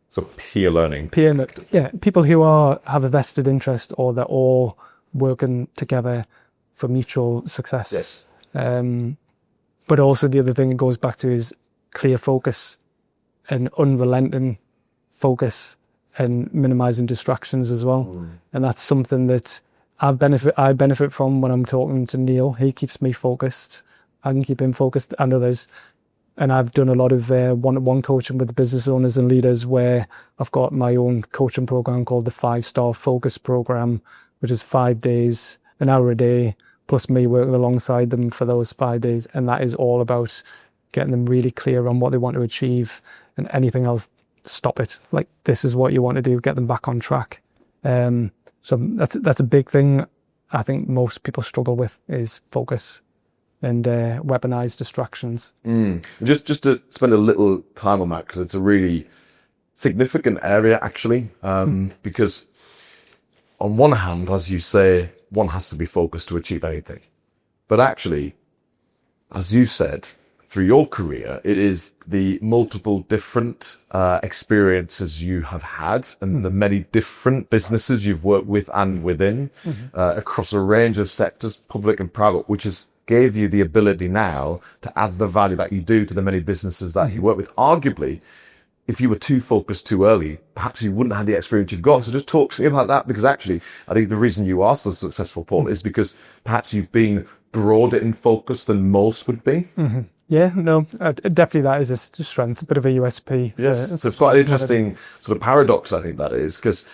Speaker 1: So peer learning.
Speaker 2: People who have a vested interest, or they're all working together for mutual success.
Speaker 1: Yes.
Speaker 2: But also the other thing it goes back to is clear focus and unrelenting focus and minimizing distractions as well. And that's something that I benefit from when I'm talking to Neil. He keeps me focused. I can keep him focused, and others. And I've done a lot of one-to-one coaching with business owners and leaders, where I've got my own coaching program called the 5-Star Focus Program, which is 5 days, an hour a day, plus me working alongside them for those 5 days. And that is all about getting them really clear on what they want to achieve, and anything else, stop it. Like, this is what you want to do, get them back on track. So that's a big thing I think most people struggle with, is focus and weaponized distractions.
Speaker 1: Just to spend a little time on that, because it's a really significant area, actually, because on one hand, as you say, one has to be focused to achieve anything. But actually, as you said, through your career, it is the multiple different experiences you have had, and the many different businesses you've worked with and within, across a range of sectors, public and private, which has gave you the ability now to add the value that you do to the many businesses that you work with. Arguably, if you were too focused too early, perhaps you wouldn't have the experience you've got. So just talk to me about that, because actually, I think the reason you are so successful, Paul, is because perhaps you've been broader in focus than most would be.
Speaker 2: Yeah, no, definitely that is a strength, a bit of a USP.
Speaker 1: Yes, so it's quite an interesting sort of paradox, I think that is, because,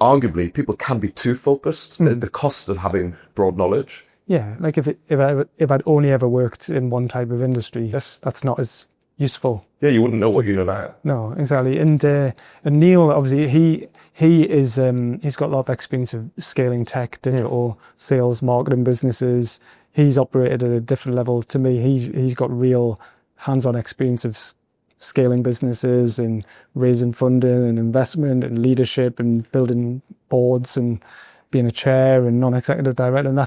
Speaker 1: arguably people can be too focused at the cost of having broad knowledge.
Speaker 2: Yeah, like if I'd only ever worked in one type of industry, that's not as useful.
Speaker 1: Yeah, you wouldn't know what you're about.
Speaker 2: No, exactly. And Neil, obviously, he's got a lot of experience of scaling tech, digital sales, marketing businesses. He's operated at a different level to me. He's got real hands-on experience of scaling businesses and raising funding and investment and leadership and building boards and being a chair and non-executive director. And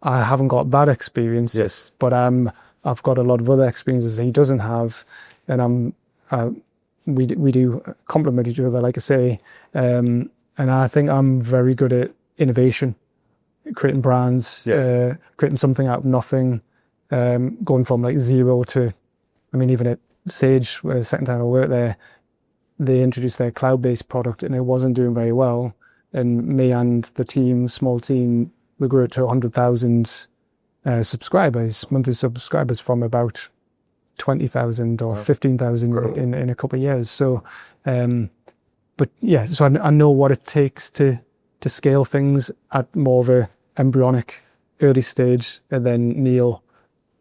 Speaker 2: I haven't got that experience.
Speaker 1: Yes.
Speaker 2: But I've got a lot of other experiences he doesn't have, and we do complement each other, like I say, and I think I'm very good at innovation, creating brands, creating something out of nothing, going from like zero to, I mean, even at Sage, where the second time I worked there, they introduced their cloud-based product and it wasn't doing very well, and me and the team, small team, we grew it to 100,000 subscribers, monthly subscribers, from about 20,000 or 15,000 in a couple of years. So, but yeah, so I know what it takes to scale things at more of a embryonic early stage, and then Neil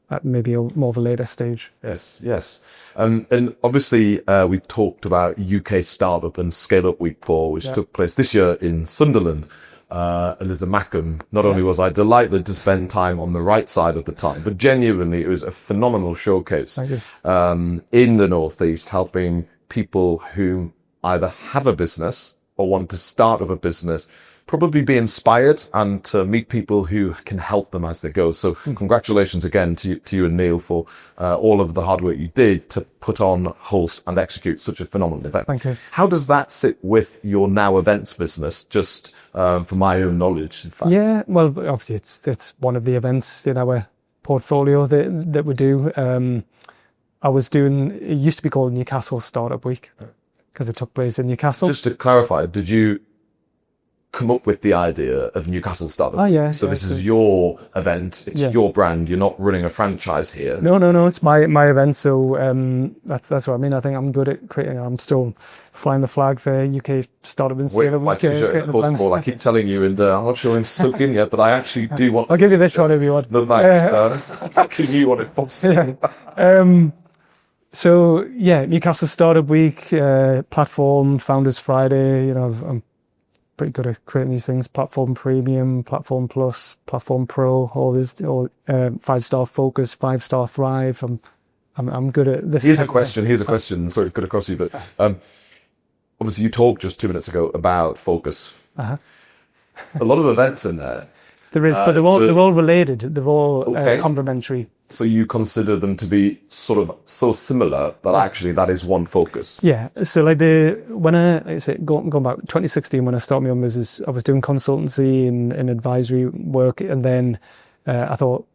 Speaker 2: at maybe more of a later stage.
Speaker 1: Yes. And obviously, we talked about UK Startup and Scale Up Week 4, which took place this year in Sunderland. And as a Macam, not only was I delighted to spend time on the right side of the time, but genuinely it was a phenomenal showcase in the Northeast, helping people who either have a business or want to start up a business probably be inspired and to meet people who can help them as they go. So congratulations again to you and Neil for all of the hard work you did to put on, host and execute such a phenomenal event.
Speaker 2: Thank you.
Speaker 1: How does that sit with your now events business, just for my own knowledge, in fact?
Speaker 2: Yeah, well, obviously it's one of the events in our portfolio that we do. I was doing, it used to be called Newcastle Startup Week because it took place in Newcastle.
Speaker 1: Just to clarify, did you come up with the idea of Newcastle Startup?
Speaker 2: Oh, yeah.
Speaker 1: So this is your event, it's your brand, you're not running a franchise here.
Speaker 2: No, it's my event. So that's what I mean. I think I'm good at creating, I'm still flying the flag for UK Startup and Scale Up Week.
Speaker 1: I keep telling you, and I'm not sure I'm sunk in yet, but I actually do want...
Speaker 2: I'll give you this one if you want.
Speaker 1: No, thanks. How can you want it?
Speaker 2: So yeah, Newcastle Startup Week, platform, Founders Friday, I'm pretty good at creating these things. Platform Premium, Platform Plus, Platform Pro, all 5-star Focus, 5-star Thrive. I'm good at this.
Speaker 1: Here's a question. Sorry to cut across you, but obviously you talked just 2 minutes ago about Focus. A lot of events in there.
Speaker 2: There is, but they're all related. They're all complementary.
Speaker 1: So you consider them to be sort of so similar that actually that is one focus.
Speaker 2: Yeah. So like going back 2016, when I started my own business, I was doing consultancy and advisory work, and then I thought,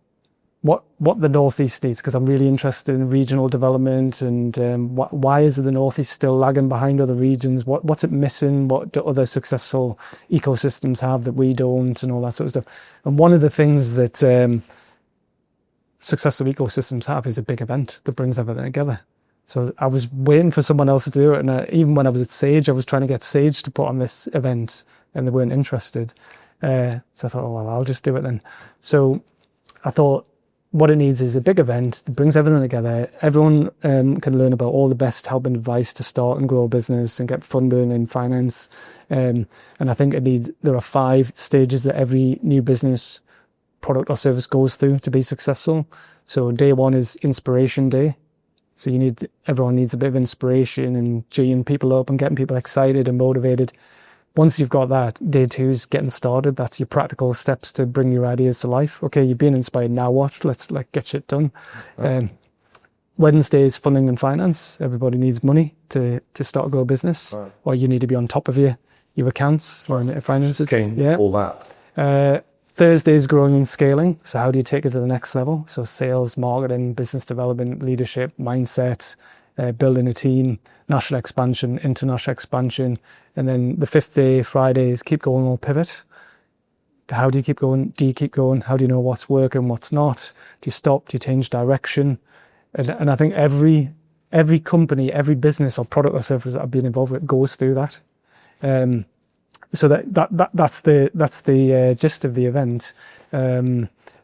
Speaker 2: what the Northeast needs, because I'm really interested in regional development and why is the Northeast still lagging behind other regions? What's it missing? What do other successful ecosystems have that we don't, and all that sort of stuff. And one of the things that successful ecosystems have is a big event that brings everything together. So I was waiting for someone else to do it, and even when I was at Sage, I was trying to get Sage to put on this event, and they weren't interested. So I thought, well, I'll just do it then. So I thought, what it needs is a big event that brings everything together. Everyone can learn about all the best help and advice to start and grow a business and get funding and finance. And I think there are 5 stages that every new business product or service goes through to be successful. So day 1 is inspiration day. So everyone needs a bit of inspiration and geeing people up and getting people excited and motivated. Once you've got that, day 2 is getting started. That's your practical steps to bring your ideas to life. Okay, you've been inspired, now what? Let's get shit done. Wednesday is funding and finance. Everybody needs money to start and grow a business, or you need to be on top of your accounts or finances.
Speaker 1: All that.
Speaker 2: Thursday is growing and scaling. So how do you take it to the next level? So sales, marketing, business development, leadership, mindset, building a team, national expansion, international expansion. And then the 5th day, Friday, is keep going or pivot. How do you keep going? Do you keep going? How do you know what's working, what's not? Do you stop? Do you change direction? And I think every company, every business or product or service that I've been involved with goes through that. So that's the gist of the event.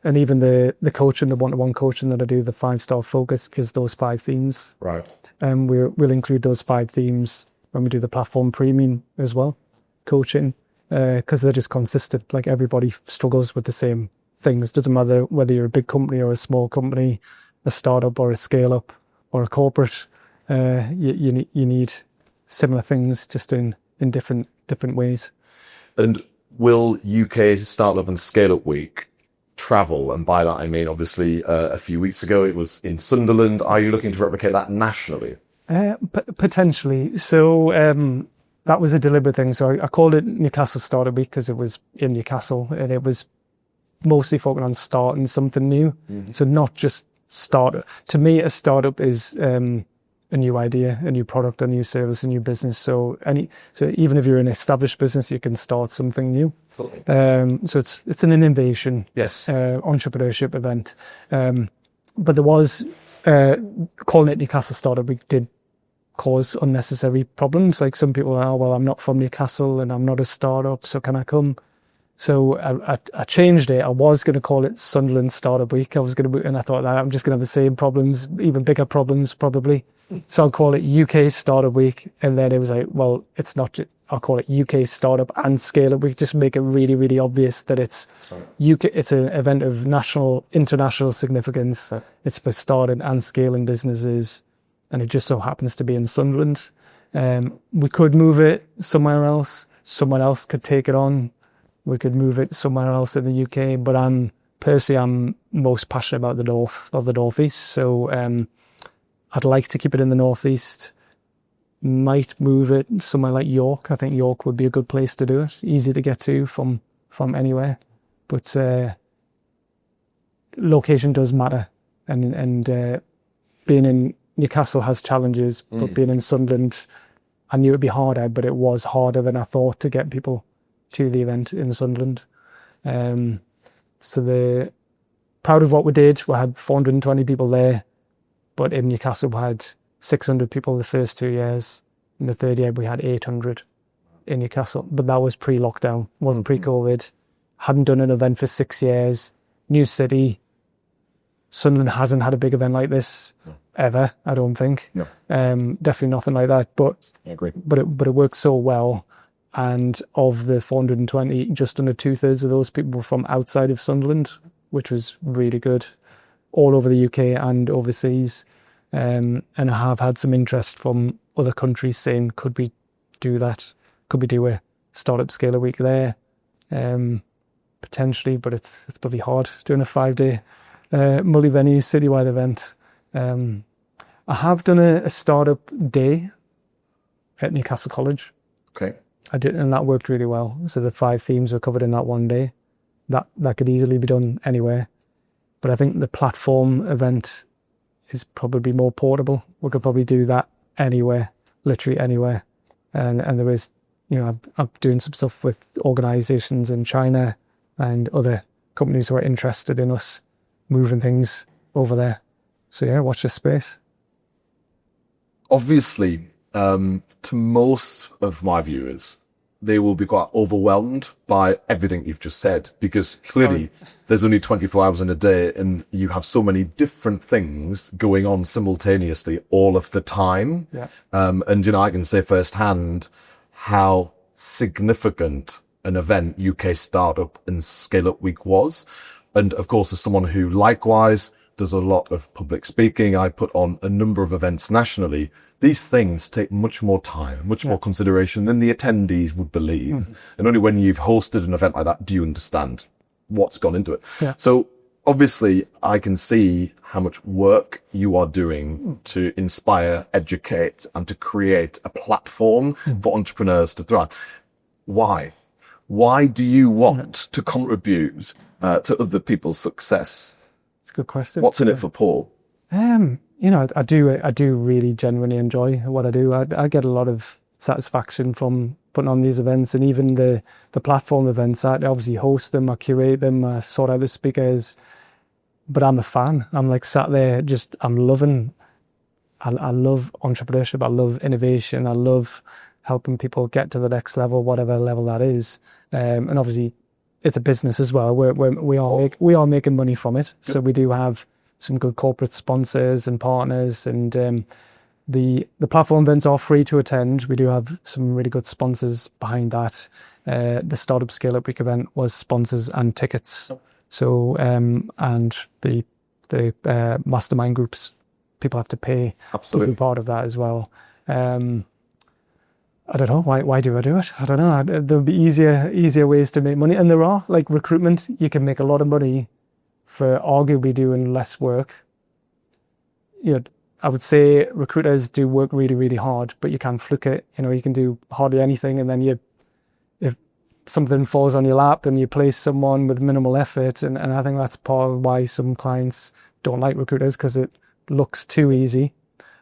Speaker 2: And even the coaching, the one-to-one coaching that I do, the 5-star focus, is those 5 themes.
Speaker 1: Right.
Speaker 2: And we'll include those 5 themes when we do the platform premium as well, coaching, because they're just consistent. Like, everybody struggles with the same things. Doesn't matter whether you're a big company or a small company, a startup or a scale up or a corporate. You need similar things, just in different ways.
Speaker 1: And will UK Startup and Scale Up Week travel? And by that I mean, obviously, a few weeks ago it was in Sunderland. Are you looking to replicate that nationally?
Speaker 2: Potentially. So that was a deliberate thing. So I called it Newcastle Startup Week because it was in Newcastle, and it was mostly focused on starting something new. Mm-hmm. So not just startup. To me, a startup is a new idea, a new product, a new service, a new business. So even if you're an established business, you can start something new. Totally. So it's an innovation,
Speaker 1: yes,
Speaker 2: entrepreneurship event. But there was calling it Newcastle Startup Week did cause unnecessary problems. Like, some people are, well, I'm not from Newcastle and I'm not a startup, so can I come? So I changed it. I was going to call it Sunderland Startup Week. And I thought that I'm just going to have the same problems, even bigger problems probably. So I'll call it UK Startup Week. And then it was like, well, it's not. I'll call it UK Startup and Scale Up Week. Just make it really, really obvious that it's UK. It's an event of international significance. Right. It's for starting and scaling businesses, and it just so happens to be in Sunderland. We could move it somewhere else. Someone else could take it on. We could move it somewhere else in the UK, but I'm most passionate about the north or the northeast. So I'd like to keep it in the northeast. Might move it somewhere like York. I think York would be a good place to do it. Easy to get to from anywhere, but location does matter. And being in Newcastle has challenges, but being in Sunderland, I knew it'd be harder, but it was harder than I thought to get people to the event in Sunderland. So they're proud of what we did. We had 420 people there, but in Newcastle we had 600 people the first 2 years. In the third year we had 800 in Newcastle, but that was pre-lockdown, wasn't pre-COVID. Hadn't done an event for 6 years. New city. Sunderland hasn't had a big event like this ever, I don't think. No. Definitely nothing like that. But I agree. But it worked so well. And of the 420, just under 2/3 of those people were from outside of Sunderland, which was really good, all over the UK and overseas. And I have had some interest from other countries saying, could we do that? Could we do a Startup Scale Week there? Potentially, but it's probably hard doing a 5-day multi-venue citywide event. I have done a startup day at Newcastle College.
Speaker 1: Okay.
Speaker 2: I did, and that worked really well. So the 5 themes were covered in that one day. That could easily be done anywhere. But I think the platform event is probably more portable. We could probably do that anywhere, literally anywhere. And there is, I'm doing some stuff with organizations in China and other companies who are interested in us moving things over there. So yeah, watch this space.
Speaker 1: Obviously, to most of my viewers, they will be quite overwhelmed by everything you've just said, because clearly there's only 24 hours in a day and you have so many different things going on simultaneously all of the time. Yeah. And, I can say firsthand how significant an event UK Startup and Scale Up Week was. And of course, as someone who likewise does a lot of public speaking, I put on a number of events nationally. These things take much more time, much more consideration than the attendees would believe. And only when you've hosted an event like that do you understand what's gone into it. Yeah. So obviously I can see how much work you are doing to inspire, educate, and to create a platform for entrepreneurs to thrive. Why? Why do you want to contribute to other people's success?
Speaker 2: It's a good question.
Speaker 1: What's in it for Paul?
Speaker 2: I do really genuinely enjoy what I do. I get a lot of satisfaction from putting on these events, and even the platform events. I obviously host them, I curate them, I sort out the speakers. But I'm a fan. I'm like sat there, I'm loving. I love entrepreneurship. I love innovation. I love helping people get to the next level, whatever level that is. And obviously, it's a business as well. We are making money from it. So we do have some good corporate sponsors and partners, and the platform events are free to attend. We do have some really good sponsors behind that. The Startup Scale Up Week event was sponsors and tickets. So and the mastermind groups, people have to pay to be part of that as well. I don't know, why do I do it? I don't know. There'll be easier ways to make money, and there are, like recruitment. You can make a lot of money for arguably doing less work. I would say recruiters do work really, really hard, but you can fluke it. You can do hardly anything, and then if something falls on your lap and you place someone with minimal effort, and I think that's part of why some clients don't like recruiters, because it looks too easy.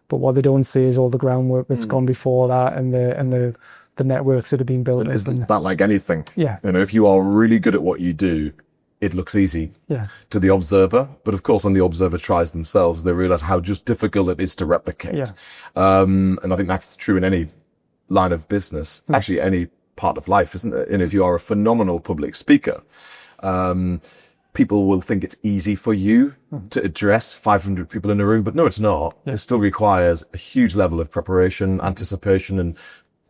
Speaker 2: But what they don't see is all the groundwork that's gone before that, and the networks that have been built.
Speaker 1: Isn't that like anything?
Speaker 2: Yeah.
Speaker 1: If you are really good at what you do, it looks easy to the observer. But of course, when the observer tries themselves, they realize how just difficult it is to replicate.
Speaker 2: Yeah.
Speaker 1: And I think that's true in any line of business, actually any part of life, isn't it? And if you are a phenomenal public speaker, people will think it's easy for you to address 500 people in a room, but no, it's not. It still requires a huge level of preparation, anticipation, and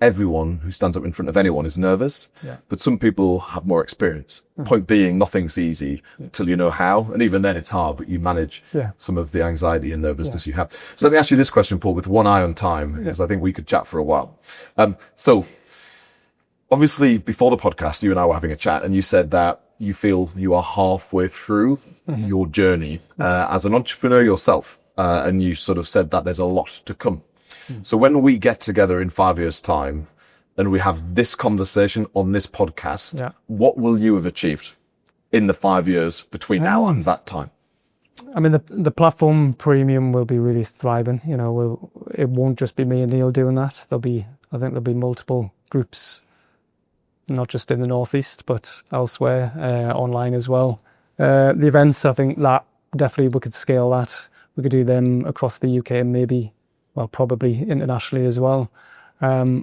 Speaker 1: everyone who stands up in front of anyone is nervous. But some people have more experience. Point being, nothing's easy till you know how, and even then it's hard, but you manage some of the anxiety and nervousness you have. So let me ask you this question, Paul, with one eye on time, because I think we could chat for a while. So obviously before the podcast, you and I were having a chat, and you said that you feel you are halfway through your journey as an entrepreneur yourself. And you sort of said that there's a lot to come. So when we get together in 5 years' time and we have this conversation on this podcast, what will you have achieved in the 5 years between now and that time?
Speaker 2: I mean, the platform premium will be really thriving. It won't just be me and Neil doing that. I think there'll be multiple groups, not just in the Northeast, but elsewhere, online as well. The events, I think that definitely we could scale that. We could do them across the UK and maybe, probably internationally as well. I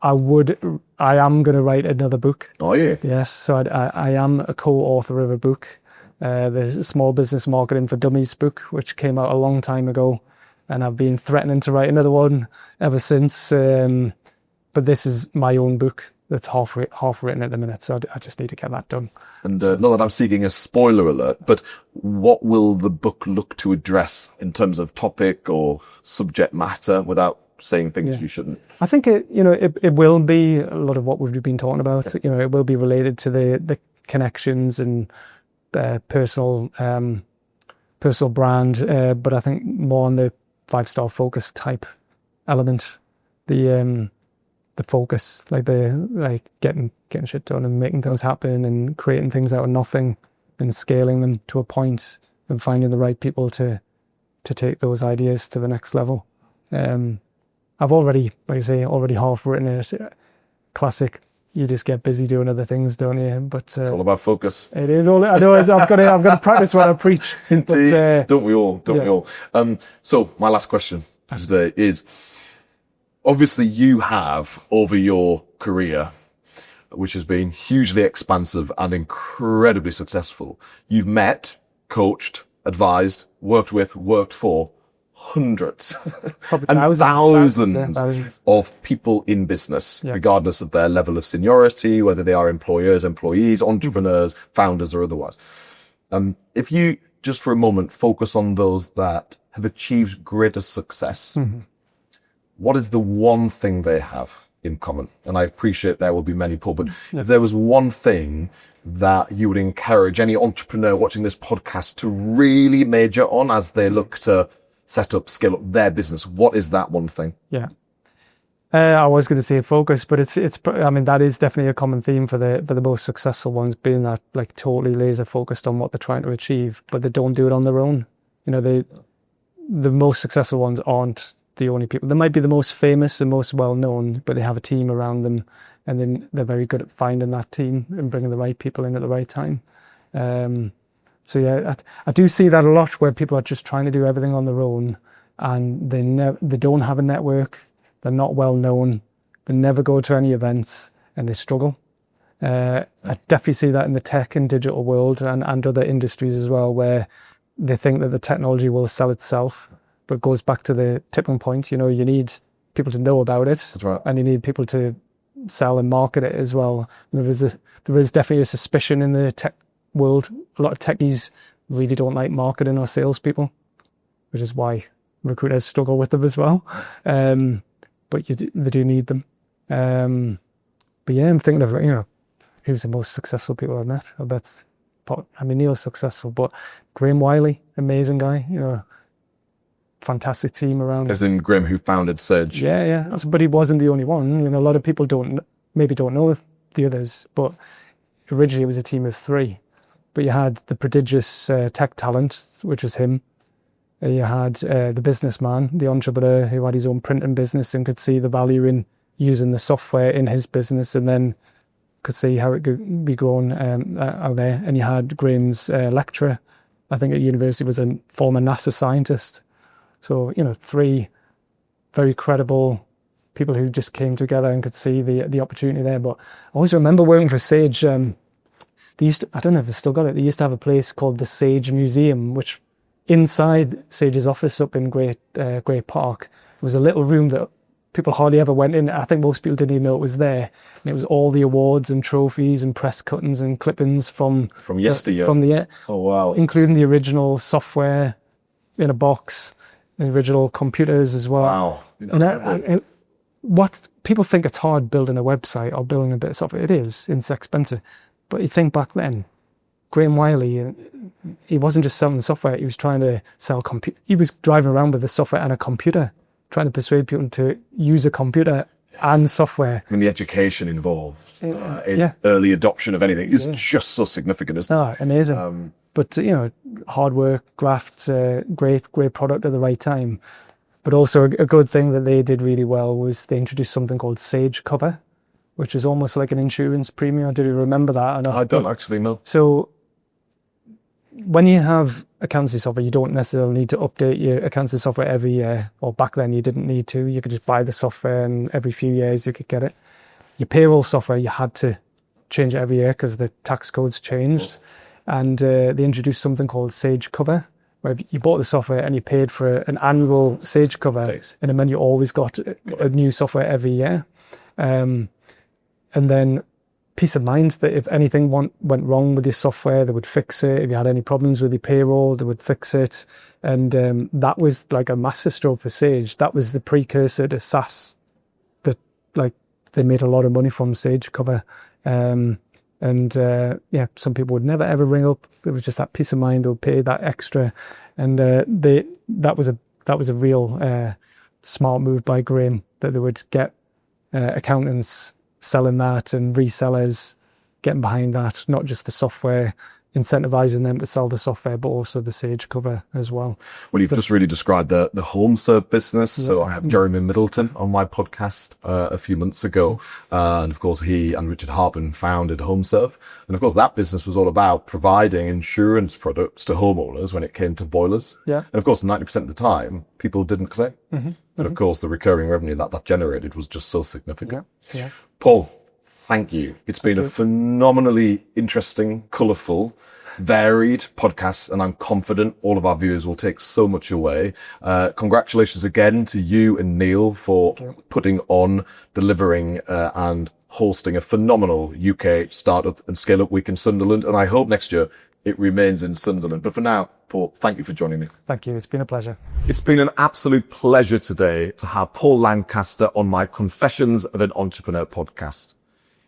Speaker 2: am going to write another book.
Speaker 1: Oh, yeah.
Speaker 2: Yes. So I am a co-author of a book, the Small Business Marketing for Dummies book, which came out a long time ago. And I've been threatening to write another one ever since. But this is my own book that's half written at the minute, so I just need to get that done.
Speaker 1: And not that I'm seeking a spoiler alert, but what will the book look to address in terms of topic or subject matter without saying things you shouldn't?
Speaker 2: I think it will be a lot of what we've been talking about. It will be related to the connections and personal brand, but I think more on the 5-star focus type element. The focus, like getting shit done and making things happen and creating things out of nothing and scaling them to a point and finding the right people to take those ideas to the next level. I've already, like I say, half written it. Classic. You just get busy doing other things, don't you? But
Speaker 1: it's all about focus.
Speaker 2: It is all. I know. I've got to practice what I preach.
Speaker 1: Indeed. But, don't we all? We all? So my last question today is, obviously, you have, over your career, which has been hugely expansive and incredibly successful, you've met, coached, advised, worked with, worked for hundreds and thousands of people in business, regardless of their level of seniority, whether they are employers, employees, entrepreneurs, founders, or otherwise. If you just for a moment focus on those that have achieved greater success, what is the one thing they have in common? And I appreciate there will be many, Paul, but if there was one thing that you would encourage any entrepreneur watching this podcast to really major on as they look to set up, scale up their business, what is that one thing? Yeah.
Speaker 2: I was going to say focus, but I mean, that is definitely a common theme for the most successful ones, being that like totally laser focused on what they're trying to achieve, but they don't do it on their own. The most successful ones aren't the only people. They might be the most famous and most well known, but they have a team around them, and then they're very good at finding that team and bringing the right people in at the right time. So yeah, I do see that a lot, where people are just trying to do everything on their own, and they don't have a network. They're not well known. They never go to any events, and they struggle. I definitely see that in the tech and digital world and other industries as well, where they think that the technology will sell itself, but it goes back to the tipping point. You need people to know about it.
Speaker 1: That's right.
Speaker 2: And you need people to sell and market it as well. And there is definitely a suspicion in the tech world. A lot of techies really don't like marketing or salespeople, which is why recruiters struggle with them as well. But they do need them. But yeah, I'm thinking of, who's the most successful people I've met. Neil's successful, but Graham Wiley, amazing guy, fantastic team around.
Speaker 1: As in Graham, who founded Sage.
Speaker 2: Yeah. But he wasn't the only one. A lot of people don't know the others, but originally it was a team of 3. But you had the prodigious tech talent, which was him. You had the businessman, the entrepreneur who had his own printing business and could see the value in using the software in his business, and then could see how it could be grown out there. And you had Graham's lecturer, I think at university, was a former NASA scientist. So, 3 very credible people who just came together and could see the opportunity there. But I always remember working for Sage. I don't know if they still got it. They used to have a place called the Sage Museum, which inside Sage's office up in Great Park was a little room that people hardly ever went in. I think most people didn't even know it was there. And it was all the awards and trophies and press cuttings and clippings from
Speaker 1: yesteryear. Oh, wow.
Speaker 2: Including the original software in a box, the original computers as well.
Speaker 1: Wow.
Speaker 2: And what people think it's hard building a website or building a bit of software. It is. It's expensive. But you think back then, Graham Wiley, he wasn't just selling software. He was trying to sell he was driving around with the software and a computer, trying to persuade people to use a computer and software.
Speaker 1: The education involved in early adoption of anything is just so significant, isn't it?
Speaker 2: Amazing. But, hard work, graft, great product at the right time. But also a good thing that they did really well was they introduced something called Sage Cover, which is almost like an insurance premium. Did you remember that?
Speaker 1: I don't actually know.
Speaker 2: So when you have accountancy software, you don't necessarily need to update your accountancy software every year, or back then you didn't need to. You could just buy the software and every few years you could get it. Your payroll software, you had to change it every year because the tax codes changed. And they introduced something called Sage Cover, where you bought the software and you paid for an annual Sage Cover, and then you always got a new software every year. And then peace of mind that if anything went wrong with your software, they would fix it. If you had any problems with your payroll, they would fix it. And that was like a massive stroke for Sage. That was the precursor to SaaS. They made a lot of money from Sage Cover. Some people would never ever ring up. It was just that peace of mind. They'll pay that extra, and that was a real smart move by Graham, that they would get accountants selling that and resellers getting behind that, not just the software, incentivizing them to sell the software, but also the Sage Cover as well.
Speaker 1: Well, you've just really described the HomeServe business. So I have Jeremy Middleton on my podcast a few months ago. And of course, he and Richard Hartman founded HomeServe. And of course, that business was all about providing insurance products to homeowners when it came to boilers.
Speaker 2: Yeah.
Speaker 1: And of course, 90% of the time, people didn't claim. But of course, the recurring revenue that generated was just so significant.
Speaker 2: Yeah.
Speaker 1: Paul, thank you. It's been a phenomenally interesting, colourful, varied podcast, and I'm confident all of our viewers will take so much away. Congratulations again to you and Neil for putting on, delivering, and hosting a phenomenal UK startup and scale-up week in Sunderland. And I hope next year it remains in Sunderland. But for now, Paul, thank you for joining me.
Speaker 2: Thank you. It's been a pleasure.
Speaker 1: It's been an absolute pleasure today to have Paul Lancaster on my Confessions of an Entrepreneur podcast.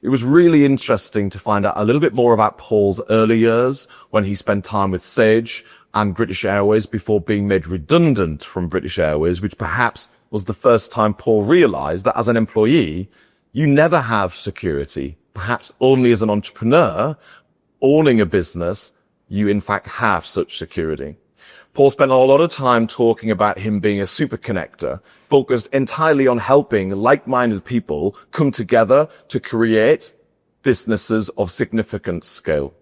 Speaker 1: It was really interesting to find out a little bit more about Paul's early years when he spent time with Sage and British Airways before being made redundant from British Airways, which perhaps was the first time Paul realized that as an employee, you never have security. Perhaps only as an entrepreneur owning a business, you in fact have such security. Paul spent a lot of time talking about him being a super connector, focused entirely on helping like-minded people come together to create businesses of significant scale.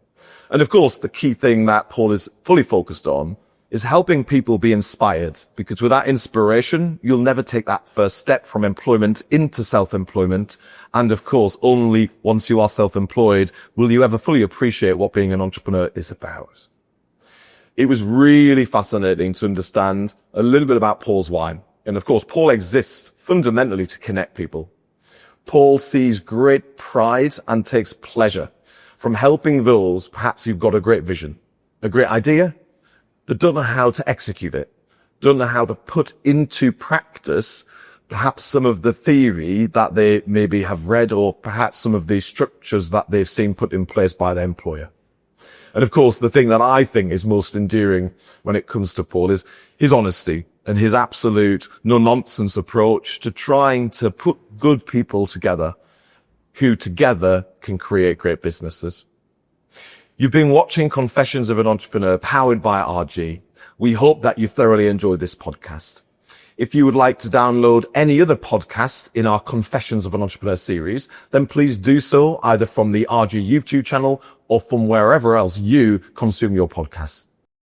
Speaker 1: And of course, the key thing that Paul is fully focused on is helping people be inspired, because without inspiration, you'll never take that first step from employment into self-employment. And of course, only once you are self-employed will you ever fully appreciate what being an entrepreneur is about. It was really fascinating to understand a little bit about Paul's why. And of course, Paul exists fundamentally to connect people. Paul sees great pride and takes pleasure from helping those, perhaps who've got a great vision, a great idea, but don't know how to execute it, don't know how to put into practice perhaps some of the theory that they maybe have read, or perhaps some of the structures that they've seen put in place by their employer. And of course, the thing that I think is most endearing when it comes to Paul is his honesty and his absolute no-nonsense approach to trying to put good people together who together can create great businesses. You've been watching Confessions of an Entrepreneur, powered by RG. We hope that you thoroughly enjoyed this podcast. If you would like to download any other podcast in our Confessions of an Entrepreneur series, then please do so either from the RG YouTube channel or from wherever else you consume your podcasts.